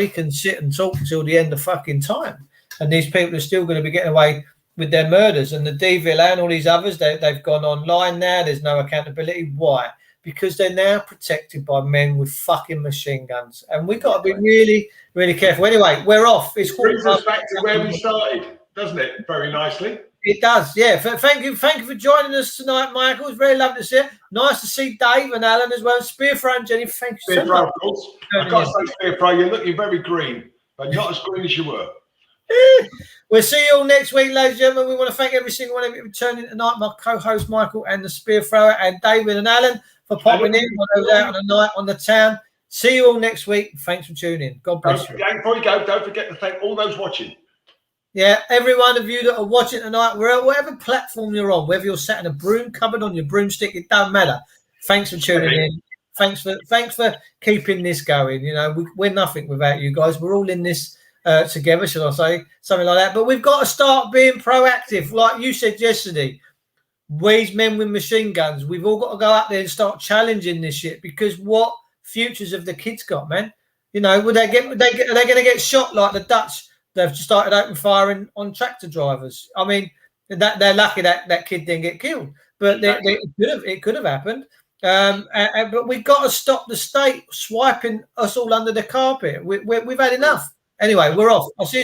[SPEAKER 1] can sit and talk until the end of fucking time, and these people are still going to be getting away with their murders. And the DVLA and all these others, they've gone online now. There's no accountability. Why? Because they're now protected by men with fucking machine guns, and we've got to be really, really careful. Anyway, we're off.
[SPEAKER 2] It brings us back to where we started, doesn't it? Very nicely.
[SPEAKER 1] It does, yeah. Thank you for joining us tonight, Michael. It's very lovely to see you. Nice to see Dave and Alan as well. Spearthrow and Jenny, thank you so much.
[SPEAKER 2] Of course. I've got to say, Spearthrow, you're looking very green, but not as green as you were.
[SPEAKER 1] We'll see you all next week, ladies and gentlemen. We want to thank every single one of you for returning tonight. My co-host Michael and the Spearthrower and David and Alan for popping in while they were out on the night on the town. See you all next week. Thanks for tuning in. God bless you.
[SPEAKER 2] Before you go, don't forget to thank all those watching.
[SPEAKER 1] Yeah, every one of you that are watching tonight, whatever platform you're on, whether you're sat in a broom cupboard on your broomstick, it doesn't matter. Thanks for tuning in. Thanks for keeping this going. You know, we're nothing without you guys. We're all in this together, should I say, something like that. But we've got to start being proactive, like you said yesterday. These men with machine guns, we've all got to go out there and start challenging this shit, because what futures have the kids got, man? You know, are they going to get shot like the Dutch? They've just started open firing on tractor drivers. I mean, that they're lucky that kid didn't get killed, but it could have happened. But we've got to stop the state swiping us all under the carpet. We've had enough. Anyway, we're off. I'll see you soon.